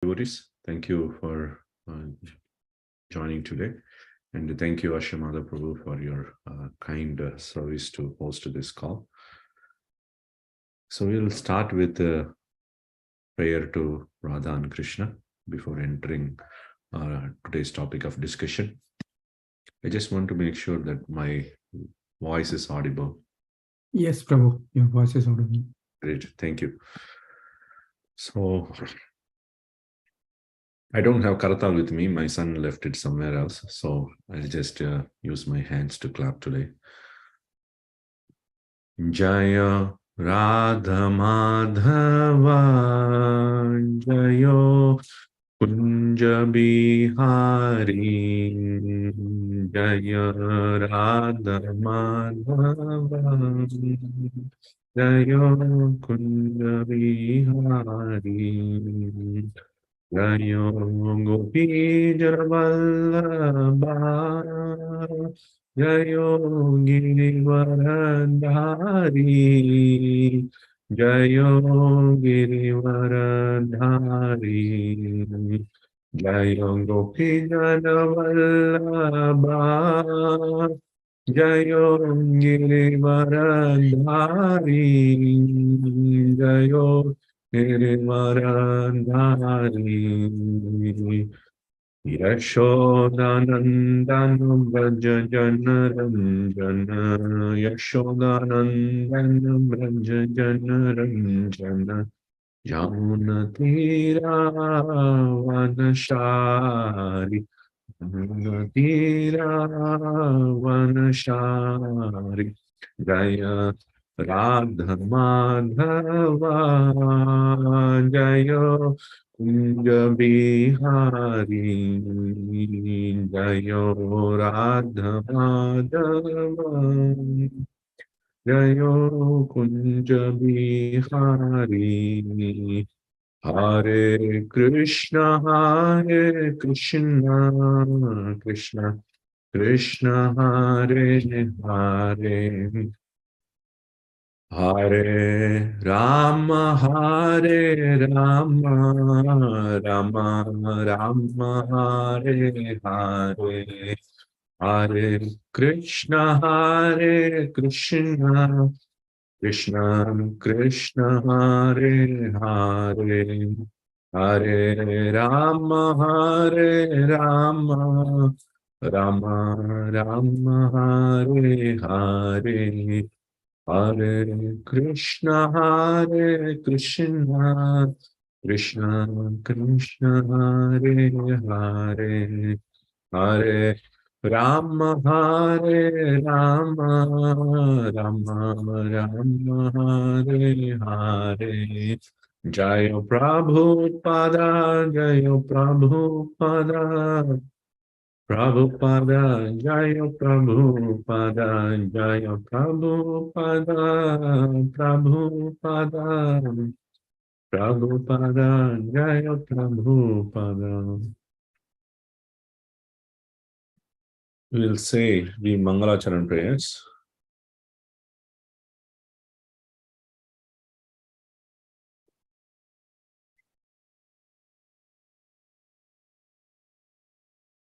Devotees, thank you for joining today. And thank you, Ashamada Prabhu, for your kind service to host this call. So we'll start with a prayer to Radha and Krishna before entering today's topic of discussion. I just want to make sure that my voice is audible. Yes, Prabhu, your voice is audible. Great, thank you. So I don't have Karatal with me. My son left it somewhere else. So I'll just use my hands to clap today. Jaya Radha Madhava Jayo Kunja Bihari Jaya Radha Madhava Jayo Kunja Bihari Jayo Gopi Javallabha Jayo Girivaradhari Jayo Girivaradhari Jayo Gopi Javallabha Jayo Girivaradhari Jayo Girivaradhari Yashodanandanam Vraja Janaranjana Yashodanandanam Vraja Janaranjana Jamunatira Vanashari Jamunatira Vanashari Jaya Radha Madhava Jaya Kunja Bihari Jayo Radha Madhava Jayo Kunja Bihari Hare Krishna Krishna Krishna Hare Hare Hare Rama Rama Rama Hare Hare Hare Krishna Krishna Krishna Krishna Hare Hare Hare Rama Rama Rama Rama Hare Hare Hare Krishna Krishna Krishna Krishna Hare Hare Hare Rama Rama Rama Rama Hare Hare Jaya Prabhupada Jaya Prabhupada Prabhupada Jaya Prabhupada Jaya Prabhupada Prabhupada Prabhupada Jaya Prabhupada. We'll say the Mangalacharan prayers.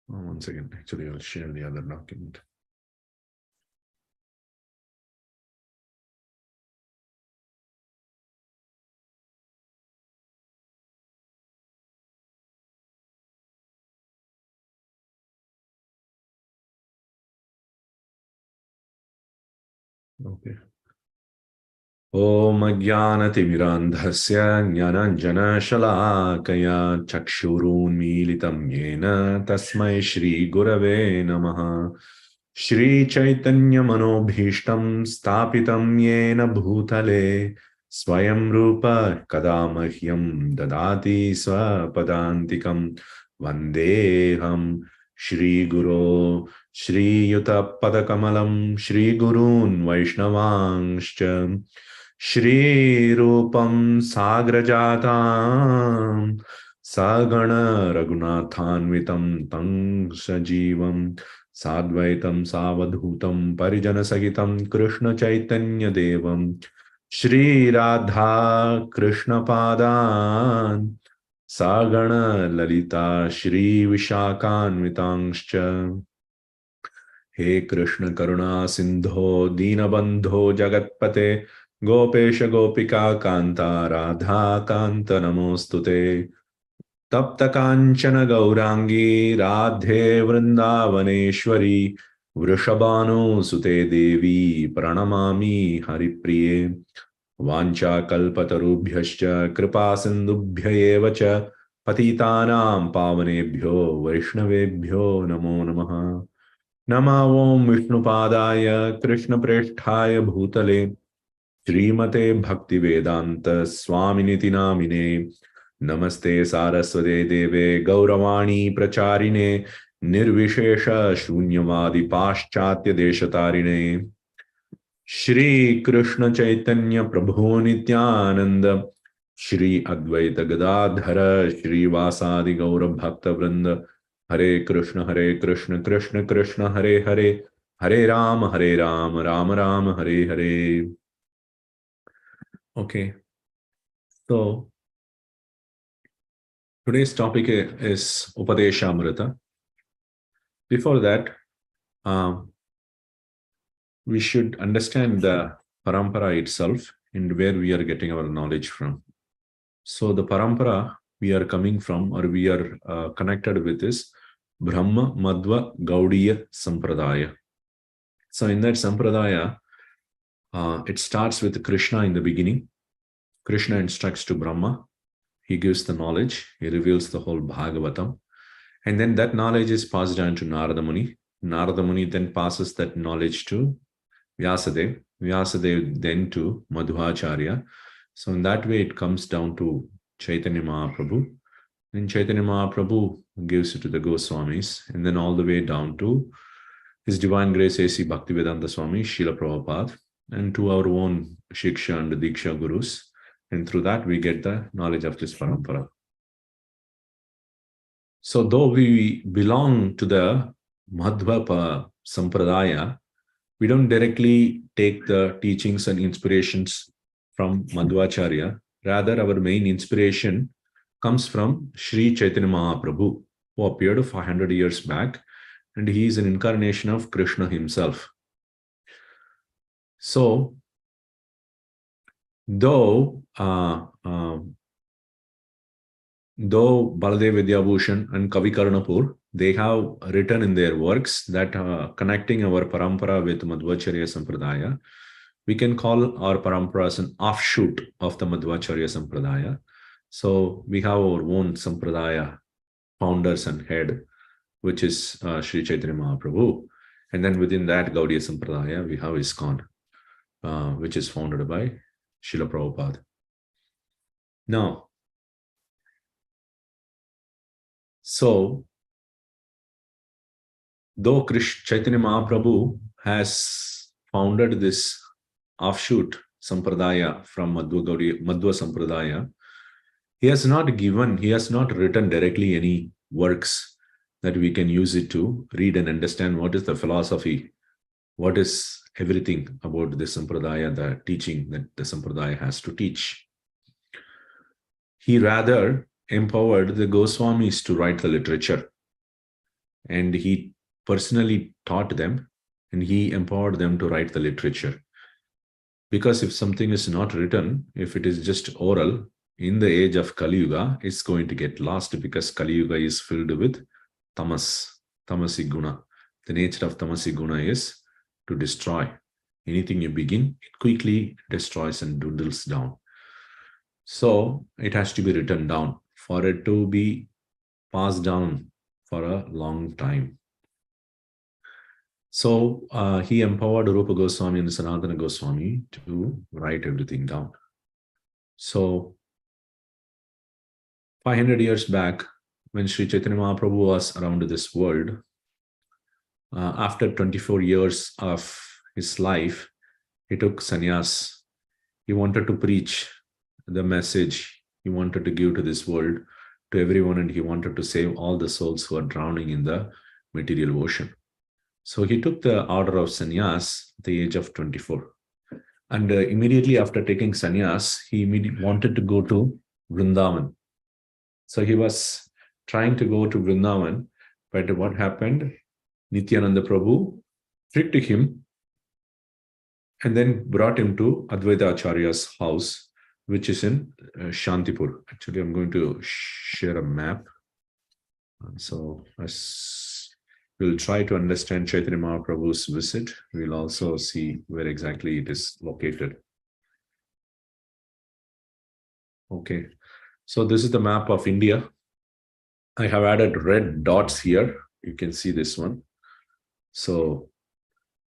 One second, actually I'll share the other document. Okay. Om Ajnanatimirandhasya Jnananjana Shalakaya Chakshurunmilitam Yena Tasmai Shri Gurave Namaha Shri Chaitanya Manobhishtam Stapitam Yena Bhutale Swayam Rupa Kadamahyam Dadati Swapadantikam Vandeham Shri Guru Shri Yuta Padakamalam Shri Gurun Vaishnavangscha Shri Rupam Sagrajatam Sagana Raghunathanvitam Tang Sajivam Sadvaitam Savadhutam Parijana Sagitam Krishna Chaitanya Devam Shri Radha Krishna Padan Sagana Lalita Shri Vishakhanvitangscha He Krishna Karuna Sindho Dinabandho Jagatpate Gopesha Gopika Kanta Radha Kanta Namostute Tapta Kanchana Gaurangi Radhe Vrindavaneshwari Vrishabhanu Sute Devi Pranamami Haripriye Vancha Kalpatarubhyascha Kripa Sindubhya Evacha Patitanam Pavanebhyo Vaishnavebhyo Namo Namaha Nama Om Vishnupadaya Krishna Preshthaya Bhutale Srimate Bhaktivedanta Swaminiti Namine Namaste Saraswate Deve Gauravani Pracharine Nirvishesha Shunyavadi Paschatya Deshatarine Shri Krishna Chaitanya Prabhu Nityananda Shri Advaita Gadadhara Shri Vasadi Gaura Bhakta Vrinda Hare Krishna Krishna Krishna Hare Hare Hare Ram Ram Ram Hare Hare. Okay, so today's topic is Upadesamritha. Before that, we should understand the parampara itself and where we are getting our knowledge from. So the parampara we are coming from or we are connected with is Brahma Madhva Gaudiya Sampradaya. So in that Sampradaya, it starts with Krishna in the beginning. Krishna instructs to Brahma. He gives the knowledge. He reveals the whole Bhagavatam. And then that knowledge is passed down to Narada Muni. Narada Muni then passes that knowledge to Vyasadeva. Vyasadeva then to Madhvacharya. So in that way, it comes down to Chaitanya Mahaprabhu. And Chaitanya Mahaprabhu gives it to the Goswamis. And then all the way down to His Divine Grace A.C. Bhaktivedanta Swami, Srila Prabhupada, and to our own Shiksha and Diksha Gurus. And through that, we get the knowledge of this parampara. So though we belong to the Madhva Sampradaya, we don't directly take the teachings and inspirations from Madhvacharya. Rather, our main inspiration comes from Sri Chaitanya Mahaprabhu, who appeared 500 years back, and he is an incarnation of Krishna himself. So, though Baladev Vidyabhushan and Kavi Karnapur, they have written in their works that connecting our parampara with Madhvacharya Sampradaya, we can call our parampara as an offshoot of the Madhvacharya Sampradaya. So we have our own Sampradaya founders and head, which is Sri Chaitanya Mahaprabhu. And then within that Gaudiya Sampradaya, we have ISKCON, which is founded by Srila Prabhupada. Now, so though Chaitanya Mahaprabhu has founded this offshoot Sampradaya from Madhva Sampradaya, he has not written directly any works that we can use it to read and understand what is the philosophy, what is everything about the Sampradaya, the teaching that the Sampradaya has to teach. He rather empowered the Goswamis to write the literature, and he personally taught them, and he empowered them to write the literature. Because if something is not written, if it is just oral, in the age of Kali Yuga, it's going to get lost, because Kali Yuga is filled with tamasi guna. The nature of tamasi guna is to destroy. Anything you begin, it quickly destroys and dwindles down. So it has to be written down for it to be passed down for a long time. So he empowered Rupa Goswami and Sanatana Goswami to write everything down. So 500 years back, when Sri Chaitanya Mahaprabhu was around this world, after 24 years of his life, he took sannyas. He wanted to preach the message he wanted to give to this world, to everyone, and he wanted to save all the souls who are drowning in the material ocean. So he took the order of sannyas at the age of 24. And immediately after taking sannyas, he wanted to go to Vrindavan. So he was trying to go to Vrindavan, but what happened? Nityananda Prabhu tricked him and then brought him to Advaita Acharya's house, which is in Shantipur. Actually, I'm going to share a map. So as we'll try to understand Chaitanya Mahaprabhu's visit, we'll also see where exactly it is located. Okay, so this is the map of India. I have added red dots here. You can see this one. So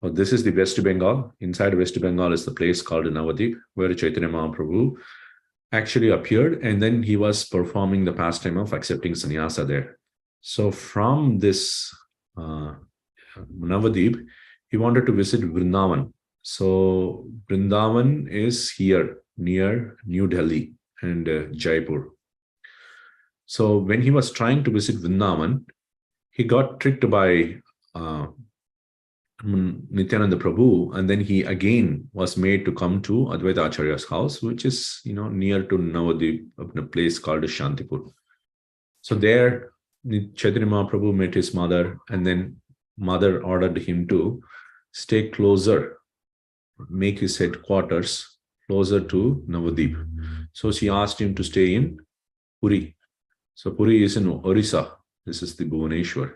this is the West Bengal. Inside West Bengal is the place called Navadip, where Chaitanya Mahaprabhu actually appeared, and then he was performing the pastime of accepting sannyasa there. So from this Navadip, he wanted to visit Vrindavan. So Vrindavan is here near New Delhi and Jaipur. So when he was trying to visit Vrindavan, he got tricked by Nityananda Prabhu, and then he again was made to come to Advaita Acharya's house, which is near to Navadip, a place called Shantipur. So there, Chaitanya Mahaprabhu met his mother, and then mother ordered him to stay closer, make his headquarters closer to Navadip. So she asked him to stay in Puri. So Puri is in Orissa. This is the Bhuvaneshwar.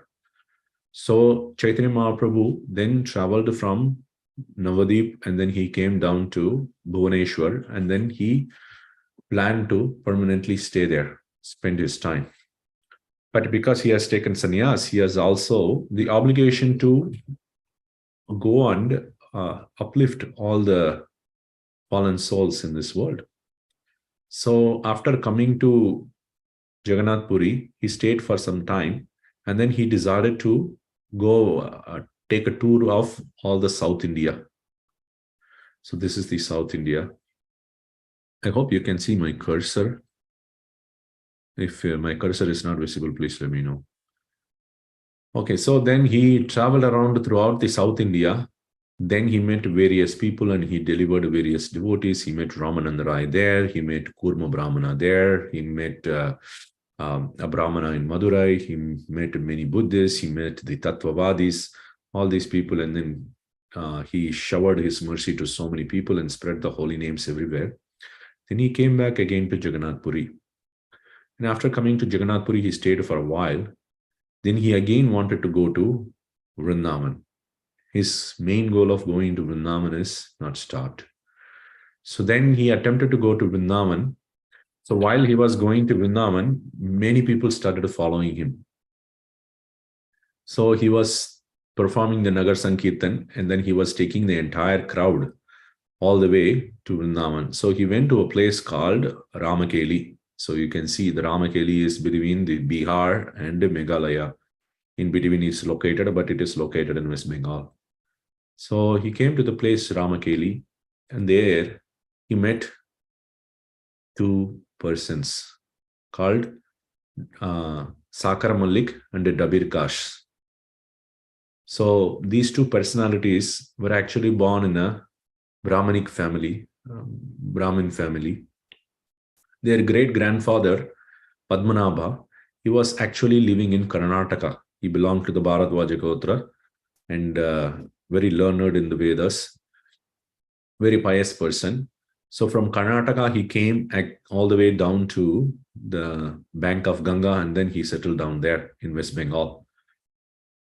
So Chaitanya Mahaprabhu then traveled from Navadip, and then he came down to Bhuvaneshwar, and then he planned to permanently stay there, spend his time. But because he has taken sannyas, he has also the obligation to go and uplift all the fallen souls in this world. So after coming to Jagannath Puri, he stayed for some time, and then he decided to go take a tour of all the South India. So this is the South India. I hope you can see my cursor. If my cursor is not visible, please let me know. Okay, so then he traveled around throughout the South India. Then he met various people and he delivered various devotees. He met Ramananda Rai there. He met Kurma Brahmana there. He met a Brahmana in Madurai. He met many Buddhists. He met the Tattvavadis, all these people. And then he showered his mercy to so many people and spread the holy names everywhere. Then he came back again to Jagannath Puri. And after coming to Jagannath Puri, he stayed for a while. Then he again wanted to go to Vrindavan. His main goal of going to Vrindavan is not stopped. So then he attempted to go to Vrindavan. So while he was going to Vrindavan, many people started following him. So he was performing the Nagar Sankirtan, and then he was taking the entire crowd all the way to Vrindavan. So he went to a place called Ramakeli. So you can see the Ramakeli is between the Bihar and the Meghalaya. In between it's located, but it is located in West Bengal. So he came to the place Ramakeli, and there he met two persons called Sakar Malik and Dabir Kash. So these two personalities were actually born in a Brahmanic family, Brahmin family. Their great-grandfather, Padmanabha, he was actually living in Karnataka. He belonged to the Bharadwaja Gotra and very learned in the Vedas, very pious person. So from Karnataka, he came all the way down to the bank of Ganga, and then he settled down there in West Bengal.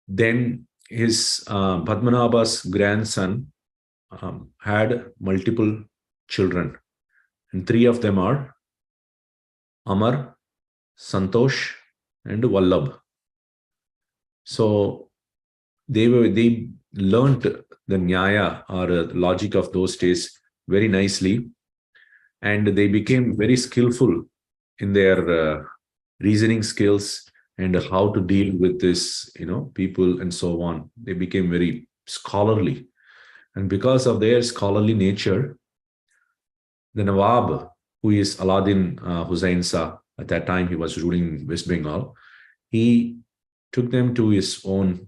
Then his Padmanabha's grandson had multiple children, and three of them are Amar, Santosh, and Vallabh. So they learned the Nyaya or logic of those days very nicely, and they became very skillful in their reasoning skills and how to deal with this, people and so on. They became very scholarly, and because of their scholarly nature, the Nawab, who is Alauddin Hussain Shah, at that time he was ruling West Bengal, he took them to his own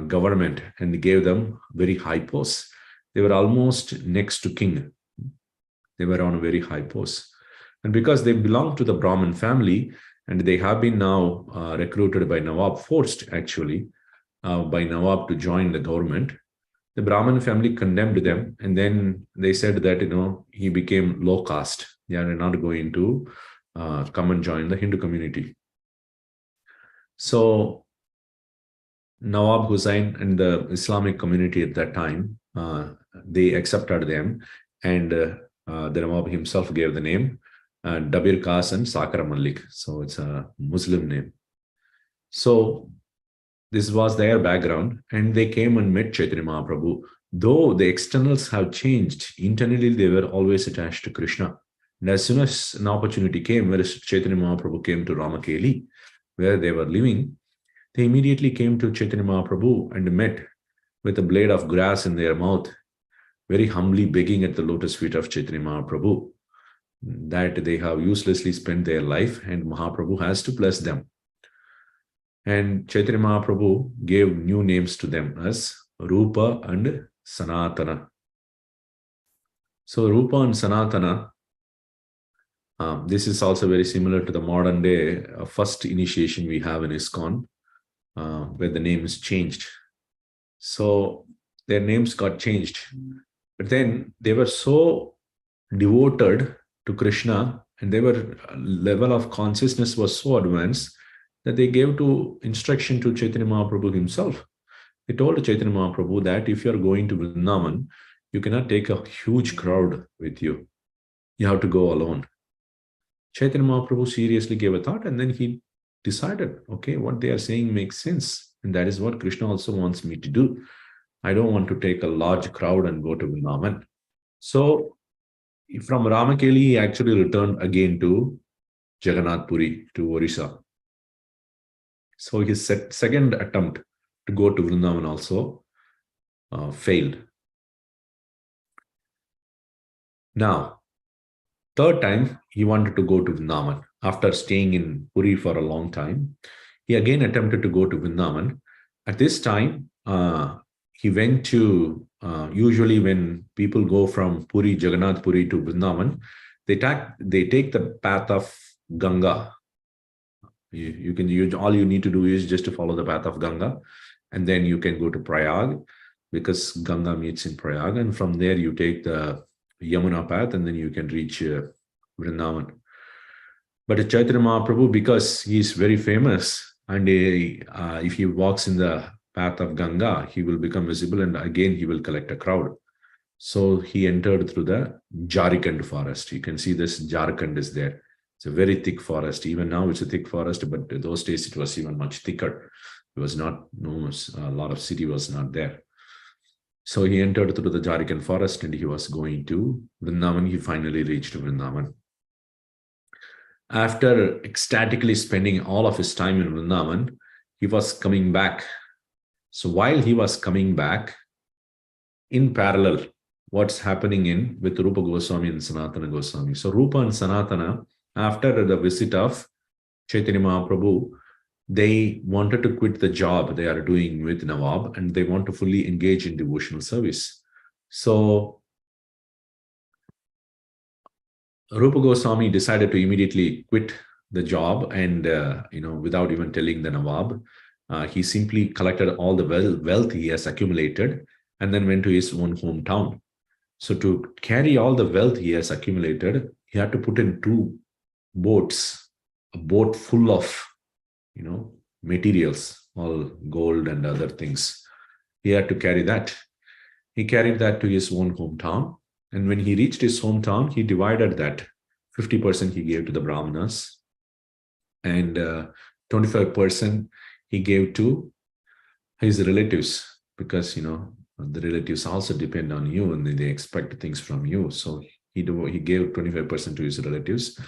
government and gave them very high posts. They were almost next to king. They were on a very high post. And because they belong to the Brahmin family, and they have been now recruited by Nawab, forced actually by Nawab to join the government, the Brahmin family condemned them. And then they said that, he became low caste. They are not going to come and join the Hindu community. So Nawab Hussain and the Islamic community at that time, they accepted them. And the Nawab himself gave the name Dabir Khas and Sakara Malik. So it's a Muslim name. So this was their background, and they came and met Chaitanya Mahaprabhu. Though the externals have changed, internally they were always attached to Krishna. And as soon as an opportunity came, where Chaitanya Mahaprabhu came to Ramakeli, where they were living, they immediately came to Chaitanya Mahaprabhu and met with a blade of grass in their mouth, very humbly begging at the lotus feet of Chaitanya Mahaprabhu that they have uselessly spent their life, and Mahaprabhu has to bless them. And Chaitanya Mahaprabhu gave new names to them as Rupa and Sanatana. So Rupa and Sanatana, this is also very similar to the modern day first initiation we have in ISKCON, where the name is changed. So their names got changed. But then they were so devoted to Krishna, and their level of consciousness was so advanced that they gave instruction to Chaitanya Mahaprabhu himself. They told Chaitanya Mahaprabhu that if you are going to Vrindavan, you cannot take a huge crowd with you. You have to go alone. Chaitanya Mahaprabhu seriously gave a thought, and then he decided, okay, what they are saying makes sense. And that is what Krishna also wants me to do. I don't want to take a large crowd and go to Vrindavan. So from Ramakeli, he actually returned again to Jagannath Puri, to Orissa. So his second attempt to go to Vrindavan also failed. Now, third time, he wanted to go to Vrindavan. After staying in Puri for a long time, he again attempted to go to Vrindavan. At this time, he went to, usually when people go from Puri, Jagannath Puri to Vrindavan, they take the path of Ganga. You can use, all you need to do is just to follow the path of Ganga, and then you can go to Prayag, because Ganga meets in Prayag, and from there you take the Yamuna path, and then you can reach Vrindavan. But Chaitanya Mahaprabhu, because he is very famous, and if he walks in the path of Ganga, he will become visible, and again he will collect a crowd. So he entered through the Jharkhand forest. You can see this Jharkhand is there. It's a very thick forest. Even now it's a thick forest, but in those days it was even much thicker. It was not enormous. A lot of city was not there. So he entered through the Jharkhand forest, and he was going to Vrindavan. He finally reached Vrindavan. After ecstatically spending all of his time in Vrindavan, he was coming back. So while he was coming back, in parallel, what's happening with Rupa Goswami and Sanatana Goswami. So Rupa and Sanatana, after the visit of Chaitanya Mahaprabhu, they wanted to quit the job they are doing with Nawab, and they want to fully engage in devotional service. So Rupa Goswami decided to immediately quit the job, and without even telling the Nawab, he simply collected all the wealth he has accumulated and then went to his own hometown. So to carry all the wealth he has accumulated, he had to put in 2 boats, a boat full of, materials, all gold and other things. He had to carry that. He carried that to his own hometown. And when he reached his hometown, he divided that. 50% he gave to the Brahmanas, and 25% he gave to his relatives, because, the relatives also depend on you and they expect things from you. So he gave 25% to his relatives,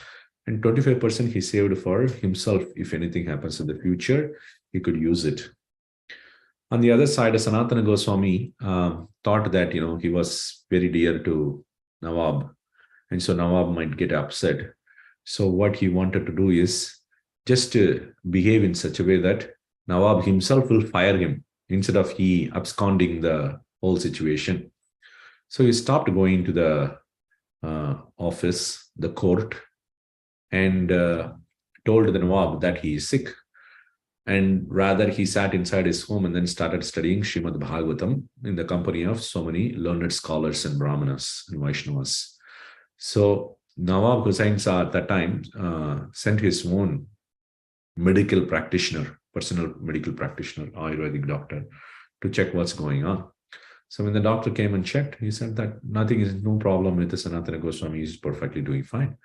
and 25% he saved for himself. If anything happens in the future, he could use it. On the other side, Sanatana Goswami thought that, he was very dear to Nawab, and so Nawab might get upset. So what he wanted to do is just to behave in such a way that Nawab himself will fire him, instead of he absconding the whole situation. So he stopped going to the office, the court, and told the Nawab that he is sick. And rather, he sat inside his home and then started studying Srimad Bhagavatam in the company of so many learned scholars and Brahmanas and Vaishnavas. So Nawab Hussain Shah at that time sent his own medical practitioner, personal medical practitioner, Ayurvedic doctor, to check what's going on. So when the doctor came and checked, he said that nothing is, no problem with the Sanatana Goswami, he's perfectly doing fine.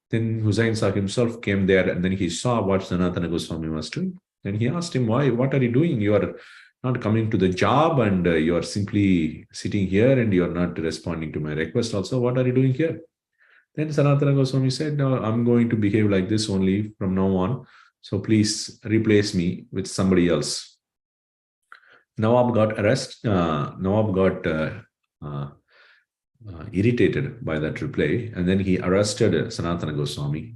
Then Hussain Shah himself came there and then he saw what Sanatana Goswami was doing. And he asked him, why, what are you doing? You are not coming to the job and you are simply sitting here and you are not responding to my request also. What are you doing here? Then Sanatana Goswami said, no, I'm going to behave like this only from now on. So please replace me with somebody else. Nawab got irritated by that reply, and then he arrested Sanatana Goswami.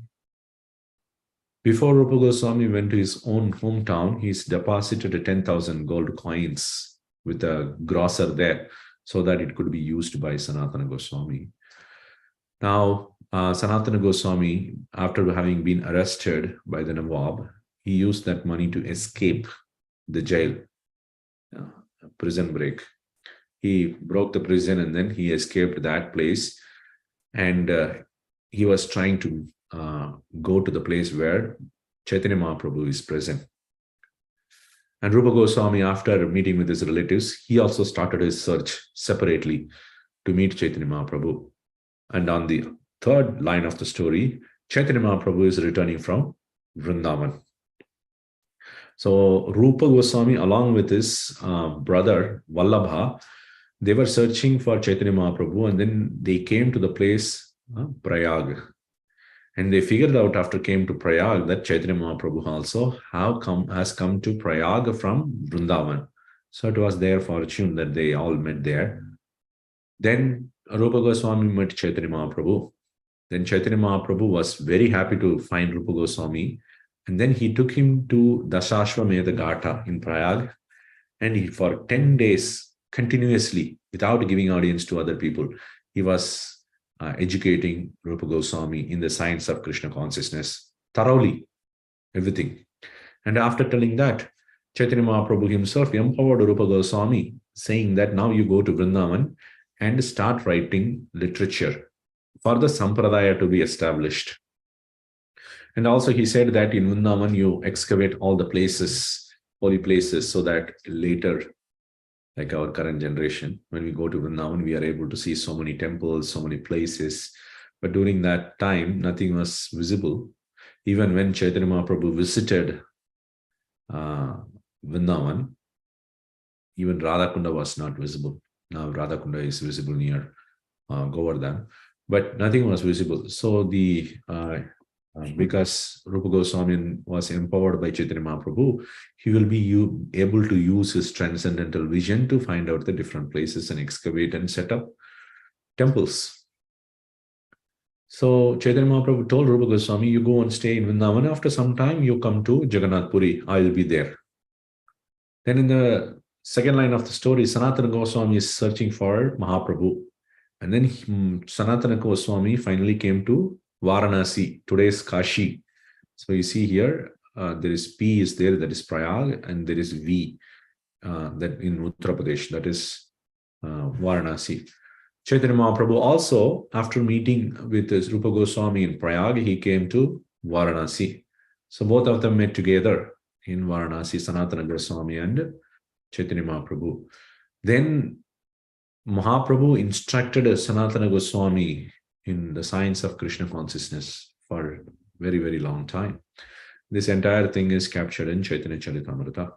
Before Rupa Goswami went to his own hometown, he's deposited 10,000 gold coins with a grocer there so that it could be used by Sanatana Goswami. Now, Sanatana Goswami, after having been arrested by the Nawab, he used that money to escape the jail, prison break. He broke the prison and then he escaped that place. And he was trying to go to the place where Chaitanya Mahaprabhu is present. And Rupa Goswami, after meeting with his relatives, he also started his search separately to meet Chaitanya Mahaprabhu. And on the third line of the story, Chaitanya Mahaprabhu is returning from Vrindavan. So Rupa Goswami, along with his brother Vallabha, they were searching for Chaitanya Mahaprabhu, and then they came to the place Prayag. And they figured out after came to Prayag that Chaitanya Mahaprabhu also has come to Prayag from Vrindavan. So it was their fortune that they all met there. Then Rupa Goswami met Chaitanya Mahaprabhu. Then Chaitanya Mahaprabhu was very happy to find Rupa Goswami. And then he took him to Dasashwamedha Gata in Prayag. And for 10 days, continuously, without giving audience to other people, he was educating Rupa Goswami in the science of Krishna consciousness, thoroughly, everything. And after telling that, Chaitanya Mahaprabhu himself empowered Rupa Goswami, saying that now you go to Vrindavan and start writing literature for the Sampradaya to be established. And also he said that in Vrindavan, you excavate all the places, holy places, so that later, like our current generation, when we go to Vrindavan, we are able to see so many temples, so many places. But during that time, nothing was visible. Even when Chaitanya Mahaprabhu visited Vrindavan, even Radhakunda was not visible. Now Radhakunda is visible near Govardhan, but nothing was visible. So because Rupa Goswami was empowered by Chaitanya Mahaprabhu, he will be able to use his transcendental vision to find out the different places and excavate and set up temples. So Chaitanya Mahaprabhu told Rupa Goswami, you go and stay in Vrindavan. After some time, you come to Jagannath Puri. I will be there. Then in the second line of the story, Sanatana Goswami is searching for Mahaprabhu. And then Sanatana Goswami finally came to Varanasi, today's Kashi. So you see here, there is P is there, that is Prayag, and there is V that in Uttar Pradesh, that is Varanasi. Chaitanya Mahaprabhu also, after meeting with Rupa Goswami in Prayag, he came to Varanasi. So both of them met together in Varanasi, Sanatana Goswami and Chaitanya Mahaprabhu. Then Mahaprabhu instructed Sanatana Goswami in the science of Krishna consciousness for a very, very long time. This entire thing is captured in Chaitanya Charitamrita.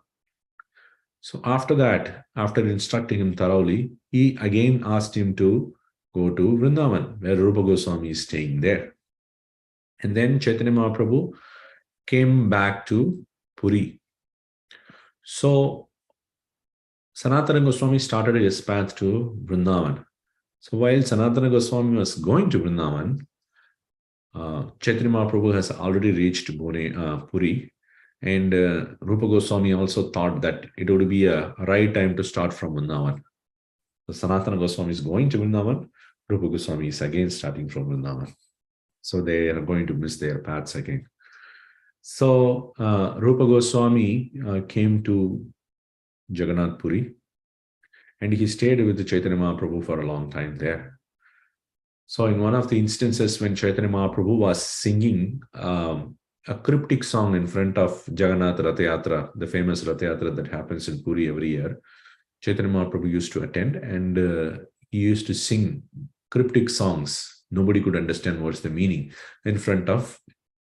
So after that, after instructing him thoroughly, he again asked him to go to Vrindavan, where Rupa Goswami is staying there. And then Chaitanya Mahaprabhu came back to Puri. So Sanatana Goswami started his path to Vrindavan. So while Sanatana Goswami was going to Vrindavan, Chaitanya Mahaprabhu has already reached Puri, and Rupa Goswami also thought that it would be a right time to start from Vrindavan. So Sanatana Goswami is going to Vrindavan, Rupa Goswami is again starting from Vrindavan. So they are going to miss their paths again. So Rupa Goswami came to Jagannath Puri, and he stayed with the Chaitanya Mahaprabhu for a long time there. So in one of the instances when Chaitanya Mahaprabhu was singing a cryptic song in front of Jagannath Ratha Yatra, the famous Ratha Yatra that happens in Puri every year, Chaitanya Mahaprabhu used to attend, and he used to sing cryptic songs. Nobody could understand what's the meaning in front of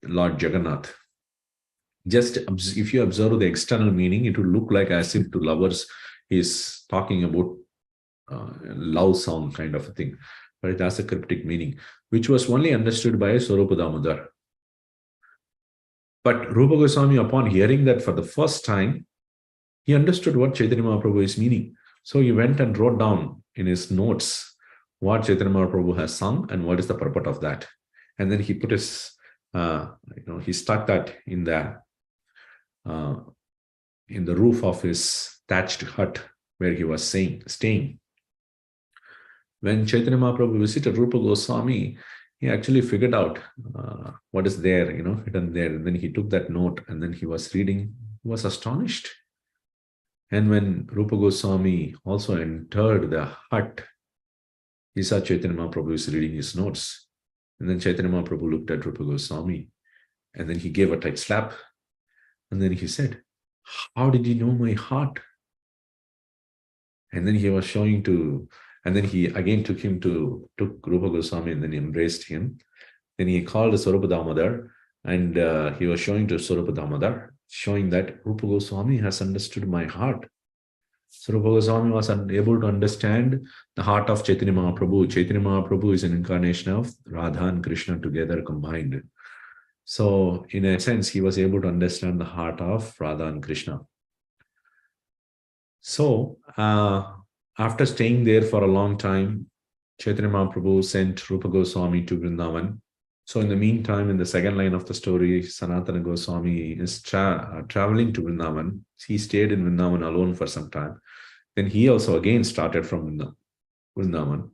Lord Jagannath. Just if you observe the external meaning, it will look like as if to lovers is talking about love song kind of a thing. But it has a cryptic meaning, which was only understood by Swarupa Damodar. But Rupa Goswami, upon hearing that for the first time, he understood what Chaitanya Mahaprabhu is meaning. So he went and wrote down in his notes what Chaitanya Mahaprabhu has sung and what is the purport of that. And then he put his, he stuck that in the roof of his thatched hut where he was staying. When Chaitanya Mahaprabhu visited Rupa Goswami, he actually figured out what is there, hidden there. And then he took that note and then he was reading, he was astonished. And when Rupa Goswami also entered the hut, he saw Chaitanya Mahaprabhu is reading his notes. And then Chaitanya Mahaprabhu looked at Rupa Goswami and then he gave a tight slap. And then he said, "How did you know my heart?" And then he was showing to, and then he again took Rupa Goswami and then he embraced him. Then he called Swarupa Damodar and he was showing to Swarupa Damodar, showing that Rupa Goswami has understood my heart. So Rupa Goswami was unable to understand the heart of Chaitanya Mahaprabhu. Chaitanya Mahaprabhu is an incarnation of Radha and Krishna together combined. So in a sense, he was able to understand the heart of Radha and Krishna. So after staying there for a long time, Chaitanya Mahaprabhu sent Rupa Goswami to Vrindavan. So in the meantime, in the second line of the story, Sanatana Goswami is traveling to Vrindavan. He stayed in Vrindavan alone for some time. Then he also again started from Vrindavan.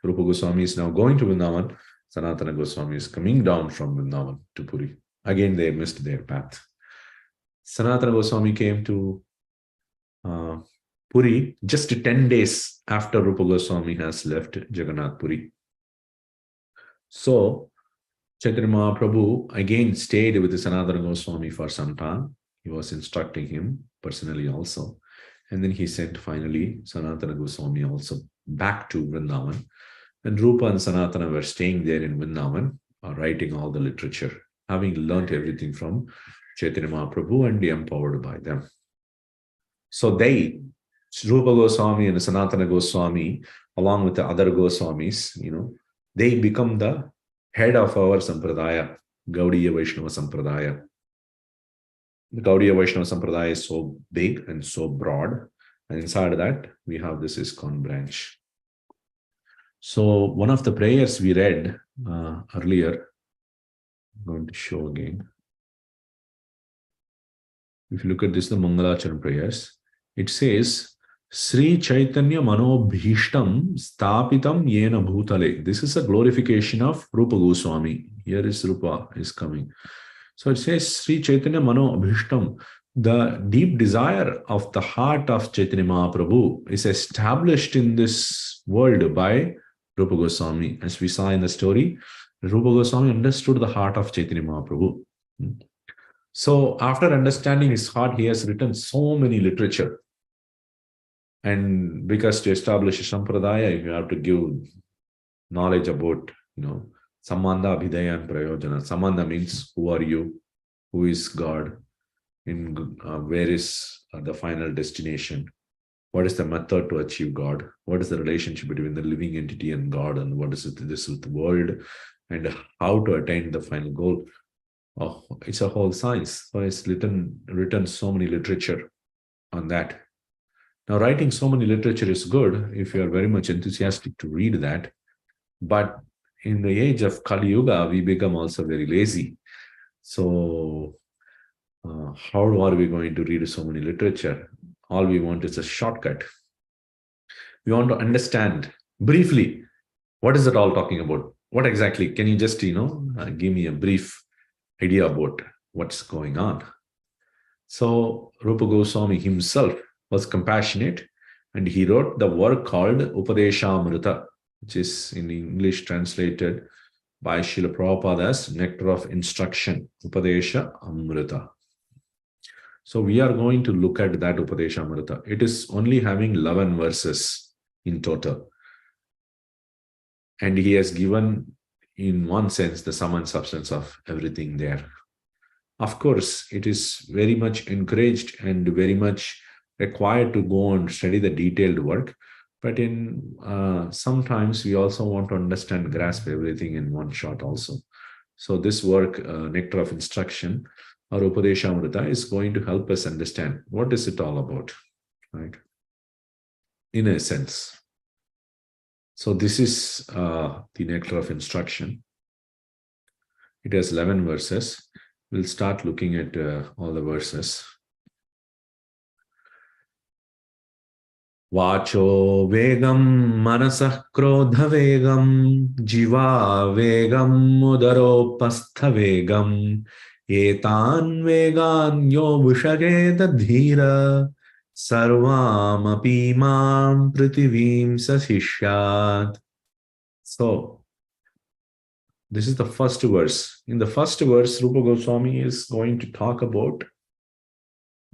Rupa Goswami is now going to Vrindavan. Sanatana Goswami is coming down from Vrindavan to Puri. Again, they missed their path. Sanatana Goswami came to Puri just 10 days after Rupa Goswami has left Jagannath Puri. So Chaitanya Mahaprabhu again stayed with Sanatana Goswami for some time. He was instructing him personally also. And then he sent finally Sanatana Goswami also back to Vrindavan. And Rupa and Sanatana were staying there in Vrindavan, writing all the literature, having learnt everything from Chaitanya Mahaprabhu and empowered by them. So they, Rupa Goswami and Sanatana Goswami, along with the other Goswamis, they become the head of our Sampradaya, Gaudiya Vaishnava Sampradaya. The Gaudiya Vaishnava Sampradaya is so big and so broad. And inside that, we have this ISKCON branch. So one of the prayers we read earlier, I'm going to show again. If you look at this, the Mangalacharan prayers, it says, Sri Chaitanya Mano Bhishtam Stapitam Yena Bhutale. This is a glorification of Rupa Goswami. Here is Rupa is coming. So it says Sri Chaitanya Mano Bhishtam. The deep desire of the heart of Chaitanya Mahaprabhu is established in this world by Rupa Goswami. As we saw in the story, Rupa Goswami understood the heart of Chaitanya Mahaprabhu. So after understanding his heart, he has written so many literature. And because to establish a sampradaya, you have to give knowledge about, Samanda, Abhidaya, and Prayojana. Samanda means who are you, who is God, where is the final destination, what is the method to achieve God, what is the relationship between the living entity and God, and what is this with the world, and how to attain the final goal. Oh, it's a whole science. So it's written so many literature on that. Now, writing so many literature is good if you are very much enthusiastic to read that. But in the age of Kali Yuga, we become also very lazy. So how are we going to read so many literature? All we want is a shortcut. We want to understand briefly what is it all talking about. what exactly? Can you just, give me a brief idea about what's going on? So Rupa Goswami himself was compassionate, and he wrote the work called Upadesamritha, which is in English translated by Srila Prabhupada as Nectar of Instruction, Upadesha Amrita. So we are going to look at that Upadesamritha. It is only having 11 verses in total. And he has given, in one sense, the sum and substance of everything there. Of course, it is very much encouraged and very much required to go and study the detailed work. But in sometimes we also want to understand, grasp everything in one shot also. So this work, Nectar of Instruction, or Upadeshamrita, is going to help us understand what is it all about, right? In a sense. So this is the Nectar of Instruction. It has 11 verses. We'll start looking at all the verses. Vacho vegam manasah krodha vegam jiva vegam udaropastha vegam etan vegan yo vishageta dhira sarvam api mam prithivim sasishyat. So this is the first verse. In the first verse, Rupa Goswami is going to talk about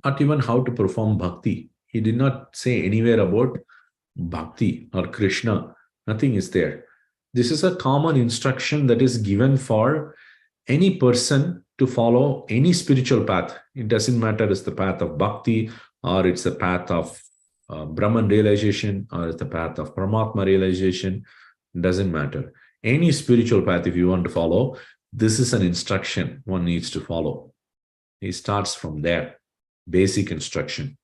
not even how to perform bhakti. He did not say anywhere about bhakti or Krishna. Nothing is there. This is a common instruction that is given for any person to follow any spiritual path. It doesn't matter it's the path of bhakti, or it's the path of Brahman realization, or it's the path of Paramatma realization. It doesn't matter. Any spiritual path, if you want to follow, this is an instruction one needs to follow. He starts from there, basic instruction.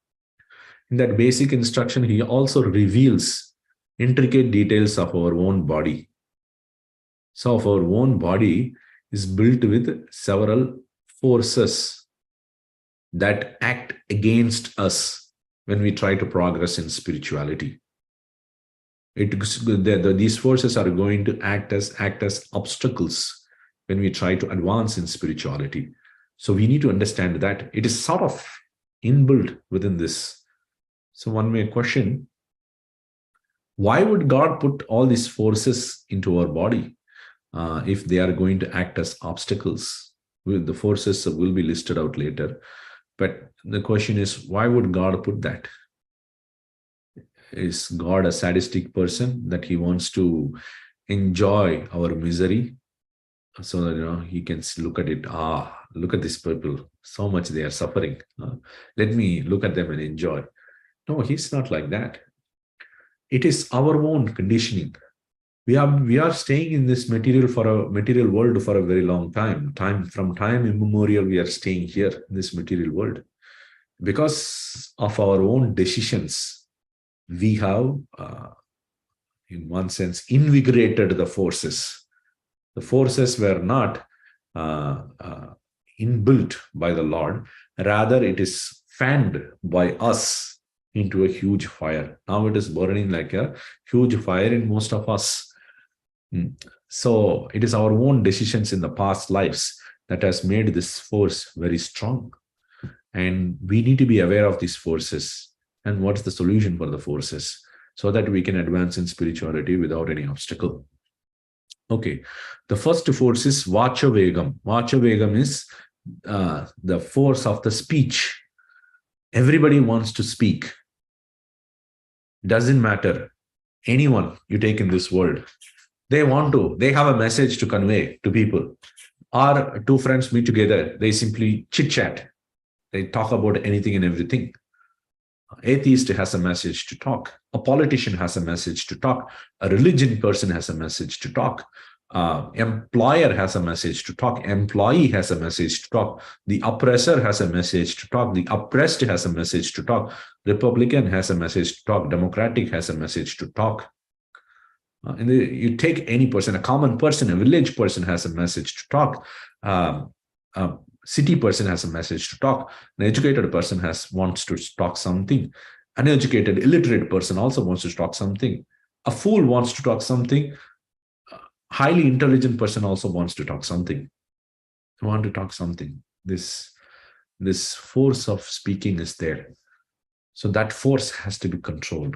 In that basic instruction, he also reveals intricate details of our own body. So our own body is built with several forces that act against us when we try to progress in spirituality. These forces are going to act as obstacles when we try to advance in spirituality. So we need to understand that it is sort of inbuilt within this. So one may question, why would God put all these forces into our body if they are going to act as obstacles? The forces will be listed out later. But the question is, why would God put that? Is God a sadistic person that he wants to enjoy our misery so that he can look at it? Look at these people, so much they are suffering. Let me look at them and enjoy. No, he's not like that. It is our own conditioning. We are staying in this material world for a very long time. From time immemorial, we are staying here in this material world. Because of our own decisions, we have, in one sense, invigorated the forces. The forces were not inbuilt by the Lord. Rather, it is fanned by us into a huge fire. Now it is burning like a huge fire in most of us. So it is our own decisions in the past lives that has made this force very strong. And we need to be aware of these forces and what's the solution for the forces so that we can advance in spirituality without any obstacle. Okay, the first force is Vacha Vegam. Vacha Vegam is the force of the speech. Everybody wants to speak. Doesn't matter. Anyone you take in this world, they have a message to convey to people. Or two friends meet together, they simply chit-chat. They talk about anything and everything. Atheist has a message to talk. A politician has a message to talk. A religion person has a message to talk. Employer has a message to talk. Employee has a message to talk. The oppressor has a message to talk. The oppressed has a message to talk. Republican has a message to talk. Democratic has a message to talk. And you take any person, a common person, a village person has a message to talk. A city person has a message to talk. An educated person wants to talk something. An uneducated, illiterate person also wants to talk something. A fool wants to talk something. highly intelligent person also wants to talk something. I want to talk something. This force of speaking is there. So that force has to be controlled.